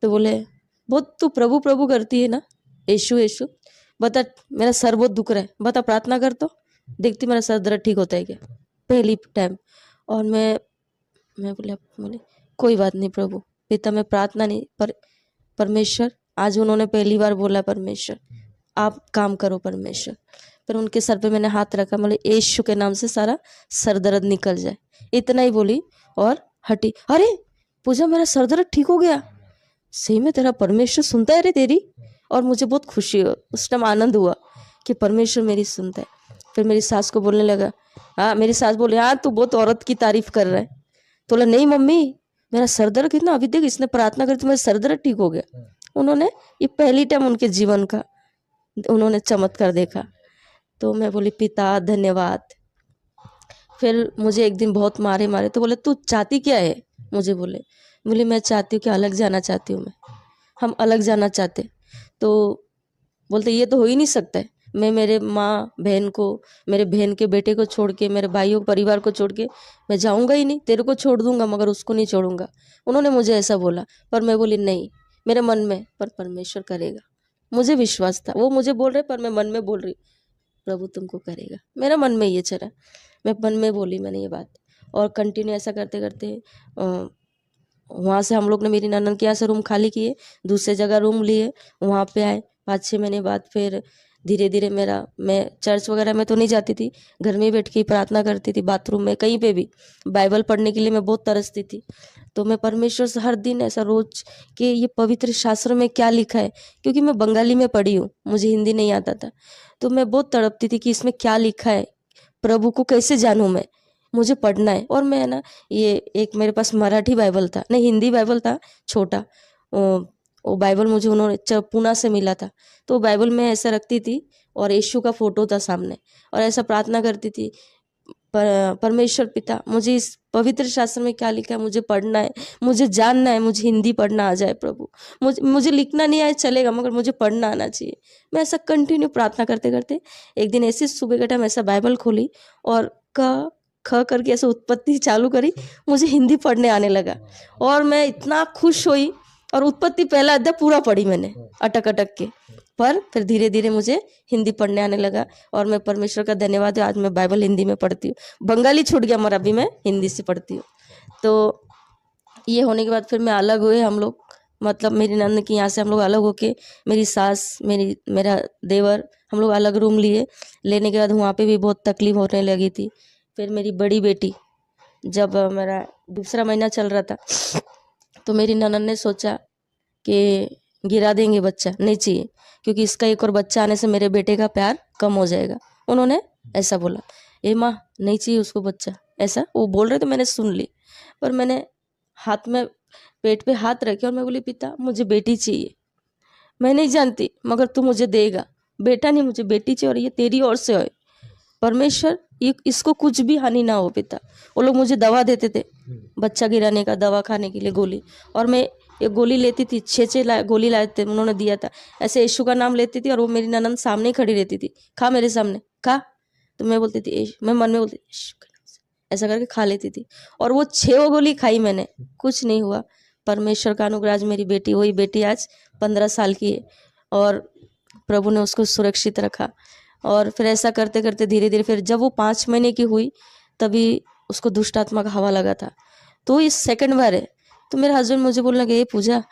तो बोले बहुत तू प्रभु प्रभु करती है ना, यीशु यीशु, बता मेरा सर बहुत दुख रहा है, बता प्रार्थना कर तो देखती मेरा सर दर्द ठीक होता है क्या, पहली टाइम। और मैं बोले कोई बात नहीं प्रभु पिता, मैं प्रार्थना नहीं पर परमेश्वर, आज उन्होंने पहली बार बोला परमेश्वर आप काम करो परमेश्वर। फिर उनके सर पे मैंने हाथ रखा, बोले यीशु के नाम से सारा सर दर्द निकल जाए, इतना ही बोली और हटी। अरे पूजा मेरा सर दर्द ठीक हो गया, सही में तेरा परमेश्वर सुनता है रे तेरी। और मुझे बहुत खुशी हुई, उस टाइम आनंद हुआ कि परमेश्वर मेरी सुनता है। फिर मेरी सास को बोलने लगा, हाँ, मेरी सास बोली, हाँ तू बहुत औरत की तारीफ कर रहा है। तो बोला, नहीं मम्मी, मेरा सर दर्द कितना, अभी देख इसने प्रार्थना करी तो मेरा सर दर्द ठीक हो गया। उन्होंने ये पहली टाइम उनके जीवन का उन्होंने चमत्कार देखा। तो मैं बोली, पिता धन्यवाद। फिर मुझे एक दिन बहुत मारे मारे, तो बोले तू चाहती क्या है, मुझे बोली मैं चाहती हूँ कि अलग जाना चाहती हूँ, हम अलग जाना चाहते। तो बोलते ये तो हो ही नहीं सकता है, मैं मेरे माँ बहन को, मेरे बहन के बेटे को छोड़ के, मेरे भाइयों परिवार को छोड़ के मैं जाऊंगा ही नहीं, तेरे को छोड़ दूंगा मगर उसको नहीं छोड़ूंगा। उन्होंने मुझे ऐसा बोला, पर मैं बोली नहीं, मेरे मन में, पर परमेश्वर करेगा। मुझे विश्वास था, वो मुझे बोल रहे पर मैं मन में बोल रही, प्रभु तुमको करेगा। मेरा मन में ये चला, मैं मन में बोली मैंने ये बात। और कंटिन्यू ऐसा करते करते वहाँ से हम लोग ने मेरी ननद के यहाँ से रूम खाली किए, दूसरे जगह रूम लिए, वहाँ पे आए। 5-6 महीने बाद फिर धीरे धीरे मैं चर्च वगैरह में तो नहीं जाती थी, घर में ही बैठ के प्रार्थना करती थी, बाथरूम में कहीं पे भी। बाइबल पढ़ने के लिए मैं बहुत तरसती थी। तो मैं परमेश्वर से हर दिन ऐसा रोज कि ये पवित्र शास्त्र में क्या लिखा है, क्योंकि मैं बंगाली में पढ़ी हूँ, मुझे हिंदी नहीं आता था। तो मैं बहुत तड़पती थी कि इसमें क्या लिखा है, प्रभु को कैसे जानूँ मैं, मुझे पढ़ना है। और मैं ना, ये एक मेरे पास मराठी बाइबल था, नहीं हिंदी बाइबल था छोटा, वो बाइबल मुझे उन्होंने पूना से मिला था। तो बाइबल में ऐसा रखती थी और यीशु का फोटो था सामने, और ऐसा प्रार्थना करती थी, परमेश्वर पिता, मुझे इस पवित्र शास्त्र में क्या लिखा है मुझे पढ़ना है, मुझे जानना है, मुझे हिंदी पढ़ना आ जाए प्रभु, मुझे लिखना नहीं आए चलेगा मगर मुझे पढ़ना आना चाहिए। मैं ऐसा कंटिन्यू प्रार्थना करते करते एक दिन ऐसे सुबह के टाइम ऐसा बाइबल खोली और क ख करके ऐसे उत्पत्ति चालू करी, मुझे हिंदी पढ़ने आने लगा और मैं इतना खुश हुई। और उत्पत्ति पहला अध्याय पूरा पढ़ी मैंने अटक अटक के, पर फिर धीरे धीरे मुझे हिंदी पढ़ने आने लगा। और मैं परमेश्वर का धन्यवाद है, आज मैं बाइबल हिंदी में पढ़ती हूँ। बंगाली छूट गया मगर अभी मैं हिंदी से पढ़ती हूँ। तो ये होने के बाद फिर मैं अलग हुए, हम लोग मतलब मेरी नंद की यहाँ से हम लोग अलग होके, मेरी सास, मेरा देवर, हम लोग अलग रूम लिए। लेने के बाद वहाँ पे भी बहुत तकलीफ होने लगी थी। फिर मेरी बड़ी बेटी, जब मेरा दूसरा महीना चल रहा था, तो मेरी ननद ने सोचा कि गिरा देंगे बच्चा, नहीं चाहिए, क्योंकि इसका एक और बच्चा आने से मेरे बेटे का प्यार कम हो जाएगा। उन्होंने ऐसा बोला, ए माँ नहीं चाहिए उसको बच्चा, ऐसा वो बोल रहे तो मैंने सुन ली। पर मैंने हाथ में पेट पे हाथ रखे और मैं बोली, पिता मुझे बेटी चाहिए, मैं नहीं जानती मगर तू मुझे देगा, बेटा नहीं मुझे बेटी चाहिए, और ये तेरी ओर से हो परमेश्वर, ये इसको कुछ भी हानि ना हो पिता। वो लोग मुझे दवा देते थे, बच्चा गिराने का दवा खाने के लिए गोली, और मैं ये गोली लेती थी, 6 गोली लाए थे उन्होंने दिया था, ऐसे यीशु का नाम लेती थी और वो मेरी ननद सामने खड़ी रहती थी, खा मेरे सामने खा। तो मैं बोलती थी, मैं मन में बोलती यीशु के नाम से, ऐसा करके खा लेती थी। और वो 6 गोली खाई मैंने, कुछ नहीं हुआ। परमेश्वर का अनुग्रह, आज मेरी बेटी, वही बेटी आज 15 साल की है और प्रभु ने उसको सुरक्षित रखा। और फिर ऐसा करते करते धीरे धीरे फिर जब वो 5 महीने की हुई तभी उसको दुष्ट आत्मा का हवा लगा था। तो ये सेकंड बार है। तो मेरे हस्बैंड मुझे बोलने लगे, पूजा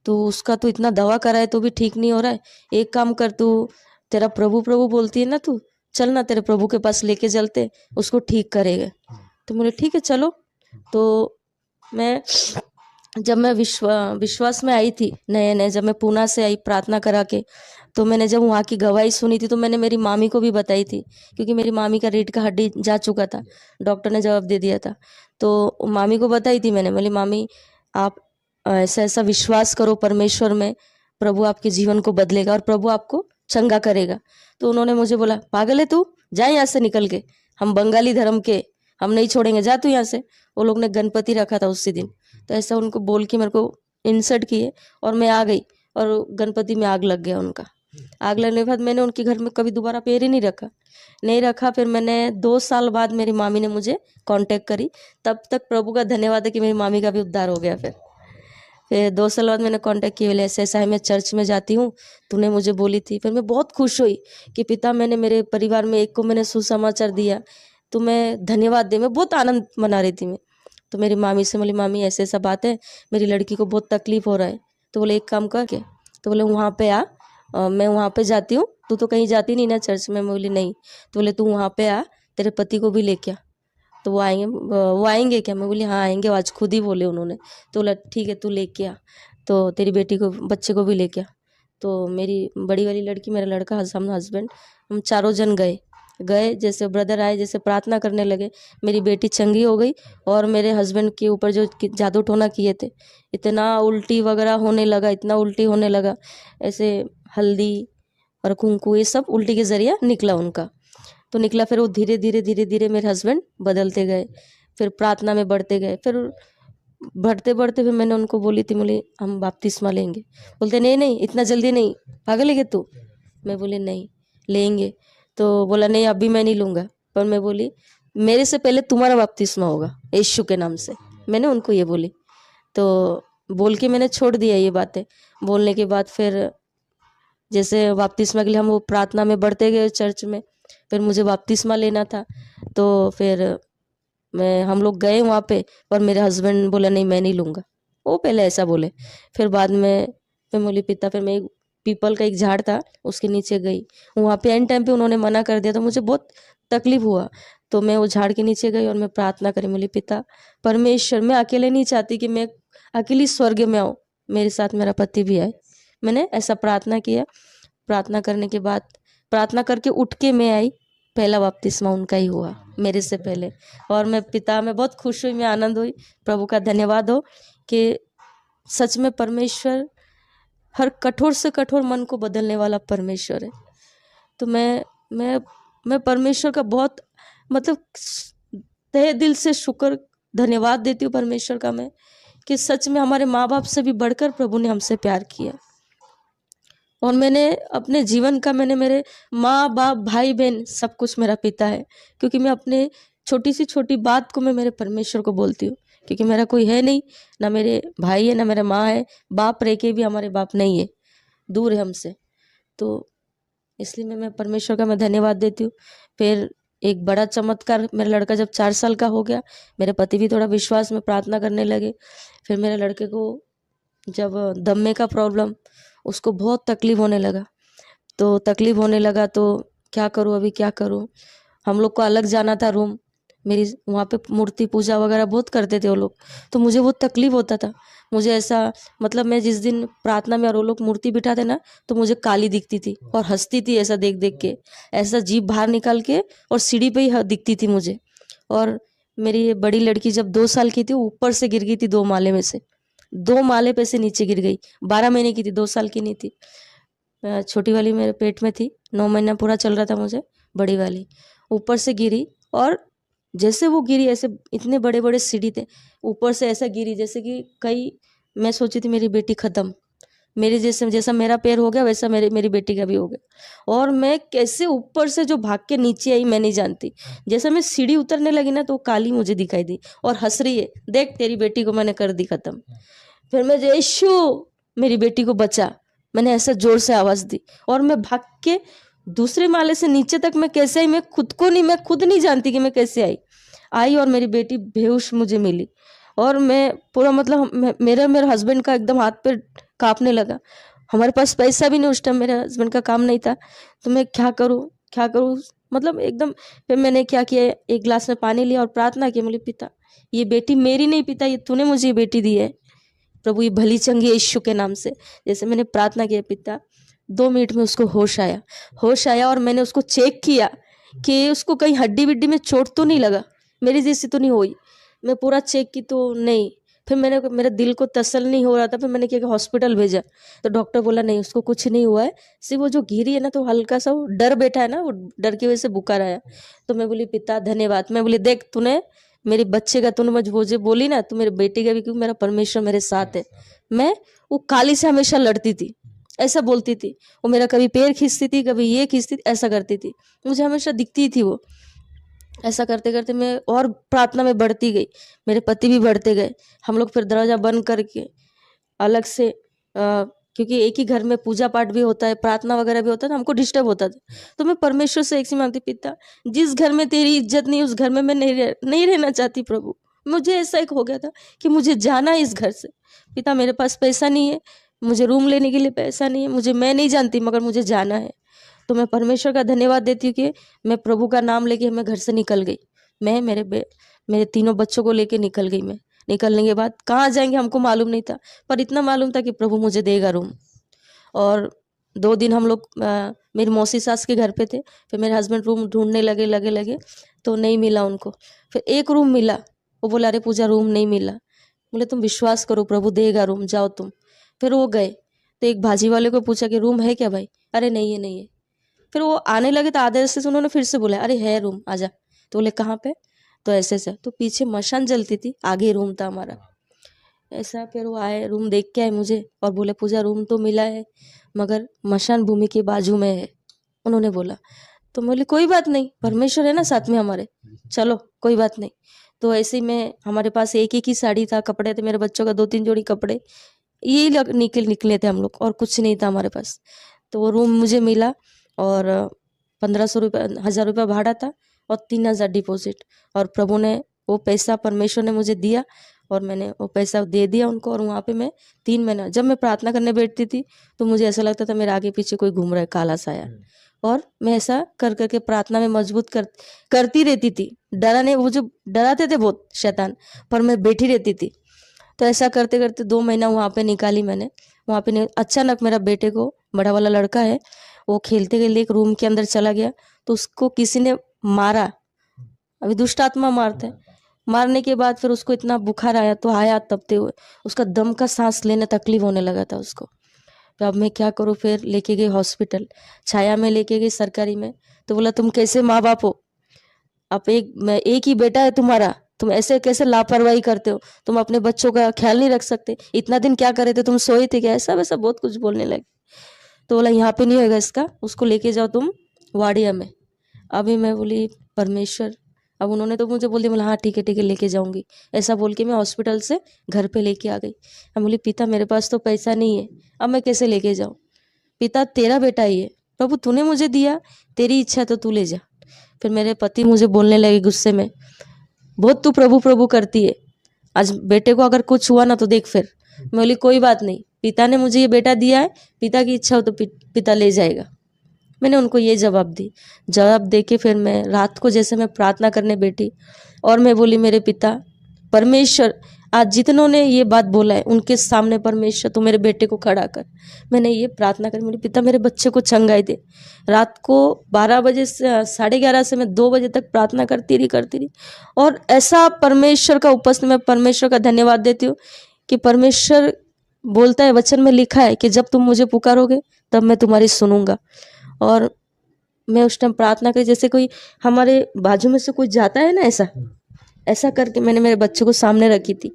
तो उसका तो इतना दवा करा है तो भी ठीक नहीं हो रहा है, एक काम कर, तू तेरा प्रभु प्रभु बोलती है ना, तू चल ना तेरे प्रभु के पास लेके चलते, उसको ठीक करेगा। तो बोले ठीक है चलो। तो मैं जब मैं विश्वास में आई थी नए नए, जब मैं पूना से आई प्रार्थना करा के, तो मैंने जब वहाँ की गवाही सुनी थी तो मैंने मेरी मामी को भी बताई थी, क्योंकि मेरी मामी का रीढ़ का हड्डी जा चुका था, डॉक्टर ने जवाब दे दिया था। तो मामी को बताई थी मैंने, बोली मामी आप ऐसा ऐसा विश्वास करो परमेश्वर में, प्रभु आपके जीवन को बदलेगा और प्रभु आपको चंगा करेगा। तो उन्होंने मुझे बोला, पागल है तू, जा यहाँ से निकल के, हम बंगाली धर्म के, हम नहीं छोड़ेंगे, जा तू यहाँ से। वो लोग ने गणपति रखा था उसी दिन, तो ऐसा उनको बोल के मेरे को इंसल्ट किए और मैं आ गई और गणपति में आग लग गया उनका। आग लगने के बाद मैंने उनके घर में कभी दोबारा पैर ही नहीं रखा। फिर मैंने 2 साल बाद मेरी मामी ने मुझे कांटेक्ट करी, तब तक प्रभु का धन्यवाद है कि मेरी मामी का भी उद्धार हो गया। फिर 2 साल बाद मैंने कांटेक्ट किया, बोले ऐसा ऐसा है, मैं चर्च में जाती हूँ, तूने मुझे बोली थी। फिर मैं बहुत खुश हुई कि पिता मैंने मेरे परिवार में एक को मैंने सुसमाचार दिया, तो मैं धन्यवाद दे, मैं बहुत आनंद मना रही थी मैं। तो मेरी मामी से बोली, मामी ऐसे ऐसा बात है, मेरी लड़की को बहुत तकलीफ हो रहा है। तो बोले एक काम कर के, तो बोले वहाँ पे आ, मैं वहाँ पे जाती हूँ, तू तो कहीं जाती नहीं ना चर्च में। मैं बोली नहीं। तो बोले तू वहाँ पे आ, तेरे पति को भी लेके आ। तो वो आएंगे क्या? मैं बोली हाँ आएंगे, आज खुद ही बोले उन्होंने। तो बोला ठीक है तू लेके आ, तो तेरी बेटी को, बच्चे को भी लेके आ। तो मेरी बड़ी वाली लड़की, मेरा लड़का, हम हस्बैंड, हम चारों जन गए। जैसे ब्रदर आए, जैसे प्रार्थना करने लगे, मेरी बेटी चंगी हो गई। और मेरे हस्बैंड के ऊपर जो जादू टोना किए थे, इतना उल्टी वगैरह होने लगा, इतना उल्टी होने लगा, ऐसे हल्दी और कुंकू ये सब उल्टी के जरिए निकला उनका। तो निकला, फिर वो धीरे धीरे धीरे धीरे मेरे हस्बैंड बदलते गए, फिर प्रार्थना में बढ़ते गए। फिर बढ़ते बढ़ते फिर मैंने उनको बोली थी, बोली हम बपतिस्मा लेंगे। बोलते नहीं नहीं, इतना जल्दी नहीं, पागल है क्या तू? मैं बोली नहीं, लेंगे। तो बोला नहीं, अभी मैं नहीं लूँगा। पर मैं बोली मेरे से पहले तुम्हारा बपतिस्मा होगा यीशु के नाम से, मैंने उनको ये बोली। तो बोल के मैंने छोड़ दिया ये बातें। बोलने के बाद फिर जैसे बपतिस्मा के लिए हम वो प्रार्थना में बढ़ते गए चर्च में, फिर मुझे बपतिस्मा लेना था। तो फिर हम लोग गए वहाँ पे, पर मेरे हस्बैंड बोला नहीं मैं नहीं लूँगा, वो पहले ऐसा बोले। फिर बाद में फिर बोली पिता, फिर मैं पीपल का एक झाड़ था उसके नीचे गई, वहाँ पे एंड टाइम पे उन्होंने मना कर दिया, तो मुझे बहुत तकलीफ हुआ। तो मैं वो झाड़ के नीचे गई और मैं प्रार्थना करी, बोली पिता परमेश्वर, मैं अकेले नहीं चाहती कि मैं अकेली स्वर्ग में आऊँ, मेरे साथ मेरा पति भी आए। मैंने ऐसा प्रार्थना किया। प्रार्थना करने के बाद, प्रार्थना करके उठ के मैं आई, पहला बपतिस्मा उनका ही हुआ मेरे से पहले। और मैं बहुत खुश हुई, मैं आनंद हुई। प्रभु का धन्यवाद हो कि सच में परमेश्वर हर कठोर से कठोर मन को बदलने वाला परमेश्वर है। तो मैं परमेश्वर का बहुत मतलब तहे दिल से शुक्र धन्यवाद देती हूँ परमेश्वर का मैं, कि सच में हमारे माँ बाप से भी बढ़कर प्रभु ने हमसे प्यार किया। और मैंने अपने जीवन का, मैंने मेरे माँ बाप भाई बहन सब कुछ मेरा पिता है, क्योंकि मैं अपने छोटी सी छोटी बात को मैं मेरे परमेश्वर को बोलती हूँ, क्योंकि मेरा कोई है नहीं, ना मेरे भाई है ना मेरा माँ है, बाप रह के भी हमारे बाप नहीं है, दूर है हमसे। तो इसलिए मैं परमेश्वर का मैं धन्यवाद देती हूँ। फिर एक बड़ा चमत्कार, मेरा लड़का जब 4 साल का हो गया, मेरे पति भी थोड़ा विश्वास में प्रार्थना करने लगे। फिर मेरे लड़के को जब दमे का प्रॉब्लम, उसको बहुत तकलीफ होने लगा। तो क्या करूँ, अभी क्या करूँ? हम लोग को अलग जाना था रूम, मेरी वहाँ पे मूर्ति पूजा वगैरह बहुत करते थे वो लोग, तो मुझे बहुत तकलीफ होता था। मुझे ऐसा मतलब मैं जिस दिन प्रार्थना में और वो लोग मूर्ति बिठाते ना, तो मुझे काली दिखती थी और हंसती थी ऐसा देख देख के, ऐसा जीभ बाहर निकाल के, और सीढ़ी पे ही दिखती थी मुझे। और मेरी ये बड़ी लड़की जब 2 साल की थी, वो ऊपर से गिर गई थी 2 माले में से, 2 माले पे से नीचे गिर गई। 12 महीने की थी, 2 साल की नहीं थी। छोटी वाली मेरे पेट में थी, 9 महीना पूरा चल रहा था मुझे। बड़ी वाली ऊपर से गिरी, और जैसे वो गिरी, ऐसे इतने बड़े बड़े सीढ़ी थे, ऊपर से ऐसा गिरी जैसे कि मैं सोची थी मेरी बेटी खत्म, मेरे जैसा मेरा पैर हो गया वैसा मेरी बेटी का भी हो गया। और मैं कैसे ऊपर से जो भाग के नीचे आई मैं नहीं जानती। जैसा मैं सीढ़ी उतरने लगी ना, तो काली मुझे दिखाई दी और हंस रही है, देख तेरी बेटी को मैंने कर दी खत्म। फिर मैं यीशु मेरी बेटी को बचा, मैंने ऐसा जोर से आवाज दी, और मैं भाग के दूसरे माले से नीचे तक मैं कैसे आई, मैं खुद नहीं जानती कि मैं कैसे आई। और मेरी बेटी बेहोश मुझे मिली, और मैं पूरा मतलब मेरा हस्बैंड का एकदम हाथ पे कांपने लगा। हमारे पास पैसा भी नहीं उस टाइम, मेरे हस्बैंड का काम नहीं था, तो मैं क्या करूँ मतलब एकदम। फिर मैंने क्या किया, एक गिलास में पानी लिया और प्रार्थना की, बोली पिता ये बेटी मेरी नहीं, पिता ये तूने मुझे ये बेटी दी है, प्रभु ये भली चंगी यीशु के नाम से। जैसे मैंने प्रार्थना किया, पिता 2 मिनट में उसको होश आया, और मैंने उसको चेक किया कि उसको कहीं हड्डी विड्डी में चोट तो नहीं लगा, मेरी जैसी तो नहीं हुई। मैं पूरा चेक की तो नहीं। फिर मेरा दिल को तसल्ली नहीं हो रहा था, फिर मैंने क्या हॉस्पिटल भेजा, तो डॉक्टर बोला नहीं उसको कुछ नहीं हुआ है, सिर्फ वो जो गिरी है ना, तो हल्का सा वो डर बैठा है ना, वो डर की वजह से बुखार आया। तो मैं बोली पिता धन्यवाद। मैं बोली देख तूने मेरे बच्चे का, तूने मुझे बोली ना, तू मेरे बेटे का भी, क्योंकि मेरा परमेश्वर मेरे साथ है। मैं वो काली से हमेशा लड़ती थी, ऐसा बोलती थी, वो मेरा कभी पैर खींचती थी, कभी ये खींचती थी, ऐसा करती थी, मुझे हमेशा दिखती थी वो। ऐसा करते करते मैं और प्रार्थना में बढ़ती गई, मेरे पति भी बढ़ते गए। हम लोग फिर दरवाजा बंद करके अलग से क्योंकि एक ही घर में पूजा पाठ भी होता है, प्रार्थना वगैरह भी होता है, तो हमको डिस्टर्ब होता था। तो मैं परमेश्वर से एक सी मांगती, पिता जिस घर में तेरी इज्जत नहीं, उस घर में मैं नहीं रहना चाहती प्रभु। मुझे ऐसा एक हो गया था कि मुझे जाना है इस घर से। पिता मेरे पास पैसा नहीं है, मुझे रूम लेने के लिए पैसा नहीं है, मैं नहीं जानती, मगर मुझे जाना है। तो मैं परमेश्वर का धन्यवाद देती हूँ कि मैं प्रभु का नाम लेके मैं घर से निकल गई। मैं मेरे 3 बच्चों को लेके निकल गई। मैं निकलने के बाद कहाँ जाएंगे हमको मालूम नहीं था, पर इतना मालूम था कि प्रभु मुझे देगा रूम। और 2 दिन हम लोग मेरी मौसी सास के घर पे थे। फिर मेरे हस्बैंड रूम ढूंढने लगे तो नहीं मिला उनको। फिर एक रूम मिला, वो बोला अरे पूजा रूम नहीं मिला। बोले तुम विश्वास करो प्रभु देगा रूम, जाओ तुम। फिर वो गए तो एक भाजी वाले को पूछा कि रूम है क्या भाई? अरे नहीं है नहीं है। फिर वो आने लगे तो आधे रास्ते से उन्होंने फिर से बोला अरे है रूम, आजा। तो बोले कहाँ पे? तो ऐसे तो पीछे मशान जलती थी, आगे रूम था हमारा। ऐसा फिर वो आए, रूम देख के आए मुझे और बोले पूजा रूम तो मिला है मगर मशान भूमि के बाजू में है, उन्होंने बोला। तो मैं बोली कोई बात नहीं, परमेश्वर है ना साथ में हमारे, चलो कोई बात नहीं। तो ऐसे ही में हमारे पास एक ही साड़ी था, कपड़े थे मेरे बच्चों का 2-3 जोड़ी कपड़े, यही निकले थे हम लोग, और कुछ नहीं था हमारे पास। तो वो रूम मुझे मिला और 1500 रुपये 1000 रुपये भाड़ा था और 3000 डिपॉजिट। और प्रभु ने वो पैसा, परमेश्वर ने मुझे दिया और मैंने वो पैसा दे दिया उनको। और वहाँ पे मैं 3 महीना, जब मैं प्रार्थना करने बैठती थी तो मुझे ऐसा लगता था मेरे आगे पीछे कोई घूम रहा है, काला साया। और मैं ऐसा कर करके प्रार्थना में मजबूत करती रहती थी। वो जो डराते थे बहुत शैतान, पर मैं बैठी रहती थी। तो ऐसा करते करते 2 महीना वहाँ पे निकाली मैंने। वहाँ पे अचानक मेरा बेटे को, बड़ा वाला लड़का है, वो खेलते खेलते एक रूम के अंदर चला गया तो उसको किसी ने मारा। अभी दुष्ट आत्मा मारते हैं। मारने के बाद फिर उसको इतना बुखार आया, तो आया तबते हुए उसका दम का सांस लेने तकलीफ होने लगा था उसको। तो अब मैं क्या करूँ? फिर लेके गई हॉस्पिटल, छाया में लेके गई सरकारी में। तो बोला तुम कैसे माँ बाप हो? अब एक ही बेटा है तुम्हारा, तुम ऐसे कैसे लापरवाही करते हो? तुम अपने बच्चों का ख्याल नहीं रख सकते? इतना दिन क्या करे थे? तुम सोए थे क्या? ऐसा वैसा बहुत कुछ बोलने लगे। तो बोला यहाँ पे नहीं होगा इसका, उसको लेके जाओ तुम वाडिया में। अभी मैं बोली परमेश्वर, अब उन्होंने तो मुझे बोल दिया। बोला हाँ ठीक है लेके जाऊंगी। ऐसा बोल के मैं हॉस्पिटल से घर पे लेके आ गई। अब बोली पिता मेरे पास तो पैसा नहीं है, अब मैं कैसे लेके जाऊँ? पिता तेरा बेटा ही है, प्रभु तूने मुझे दिया, तेरी इच्छा तो तू ले जा। फिर मेरे पति मुझे बोलने लगे गुस्से में, बहुत तू प्रभु प्रभु करती है, आज बेटे को अगर कुछ हुआ ना तो देख। फिर मैं बोली कोई बात नहीं, पिता ने मुझे ये बेटा दिया है, पिता की इच्छा हो तो पिता ले जाएगा। मैंने उनको ये जवाब दे के फिर मैं रात को जैसे मैं प्रार्थना करने बैठी और मैं बोली मेरे पिता परमेश्वर, आज जितनों ने ये बात बोला है उनके सामने परमेश्वर तू मेरे बेटे को खड़ा कर। मैंने ये प्रार्थना करी, मेरे पिता मेरे बच्चे को चंगाई दे। रात को 12 बजे से 11:30 से मैं 2 बजे तक प्रार्थना करती रही। और ऐसा परमेश्वर का उपस्थित, मैं परमेश्वर का धन्यवाद देती हूँ कि परमेश्वर बोलता है, वचन में लिखा है कि जब तुम मुझे पुकारोगे तब मैं तुम्हारी सुनूंगा। और मैं उस टाइम प्रार्थना करी, जैसे कोई हमारे बाजू में से कोई जाता है ना, ऐसा करके मैंने मेरे बच्चे को सामने रखी थी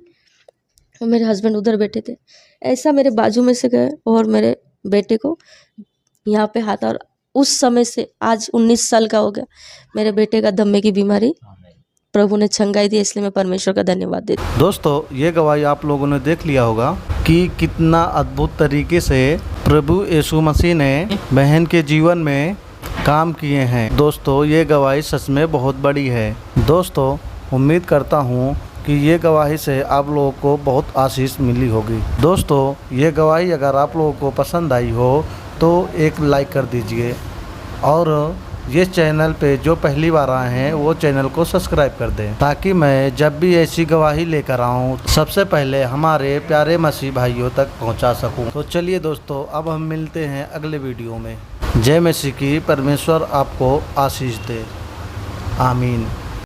और मेरे हस्बैंड उधर बैठे थे। ऐसा मेरे बाजू में से गए और मेरे बेटे को यहाँ पे हाथ, और उस समय से आज 19 साल का हो गया, मेरे बेटे का दम्मे की बीमारी प्रभु ने चंगाई दी। इसलिए मैं परमेश्वर का धन्यवाद देती हूँ। दोस्तों ये गवाही आप लोगों ने देख लिया होगा कि कितना अद्भुत तरीके से प्रभु यीशु मसीह ने बहन के जीवन में काम किए हैं। दोस्तों ये गवाही सच में बहुत बड़ी है। दोस्तों उम्मीद करता हूँ कि ये गवाही से आप लोगों को बहुत आशीष मिली होगी। दोस्तों ये गवाही अगर आप लोगों को पसंद आई हो तो एक लाइक कर दीजिए, और ये चैनल पे जो पहली बार आए हैं वो चैनल को सब्सक्राइब कर दें, ताकि मैं जब भी ऐसी गवाही लेकर आऊँ सबसे पहले हमारे प्यारे मसीह भाइयों तक पहुँचा सकूँ। तो चलिए दोस्तों अब हम मिलते हैं अगले वीडियो में। जय मसीह की, परमेश्वर आपको आशीष दे। आमीन।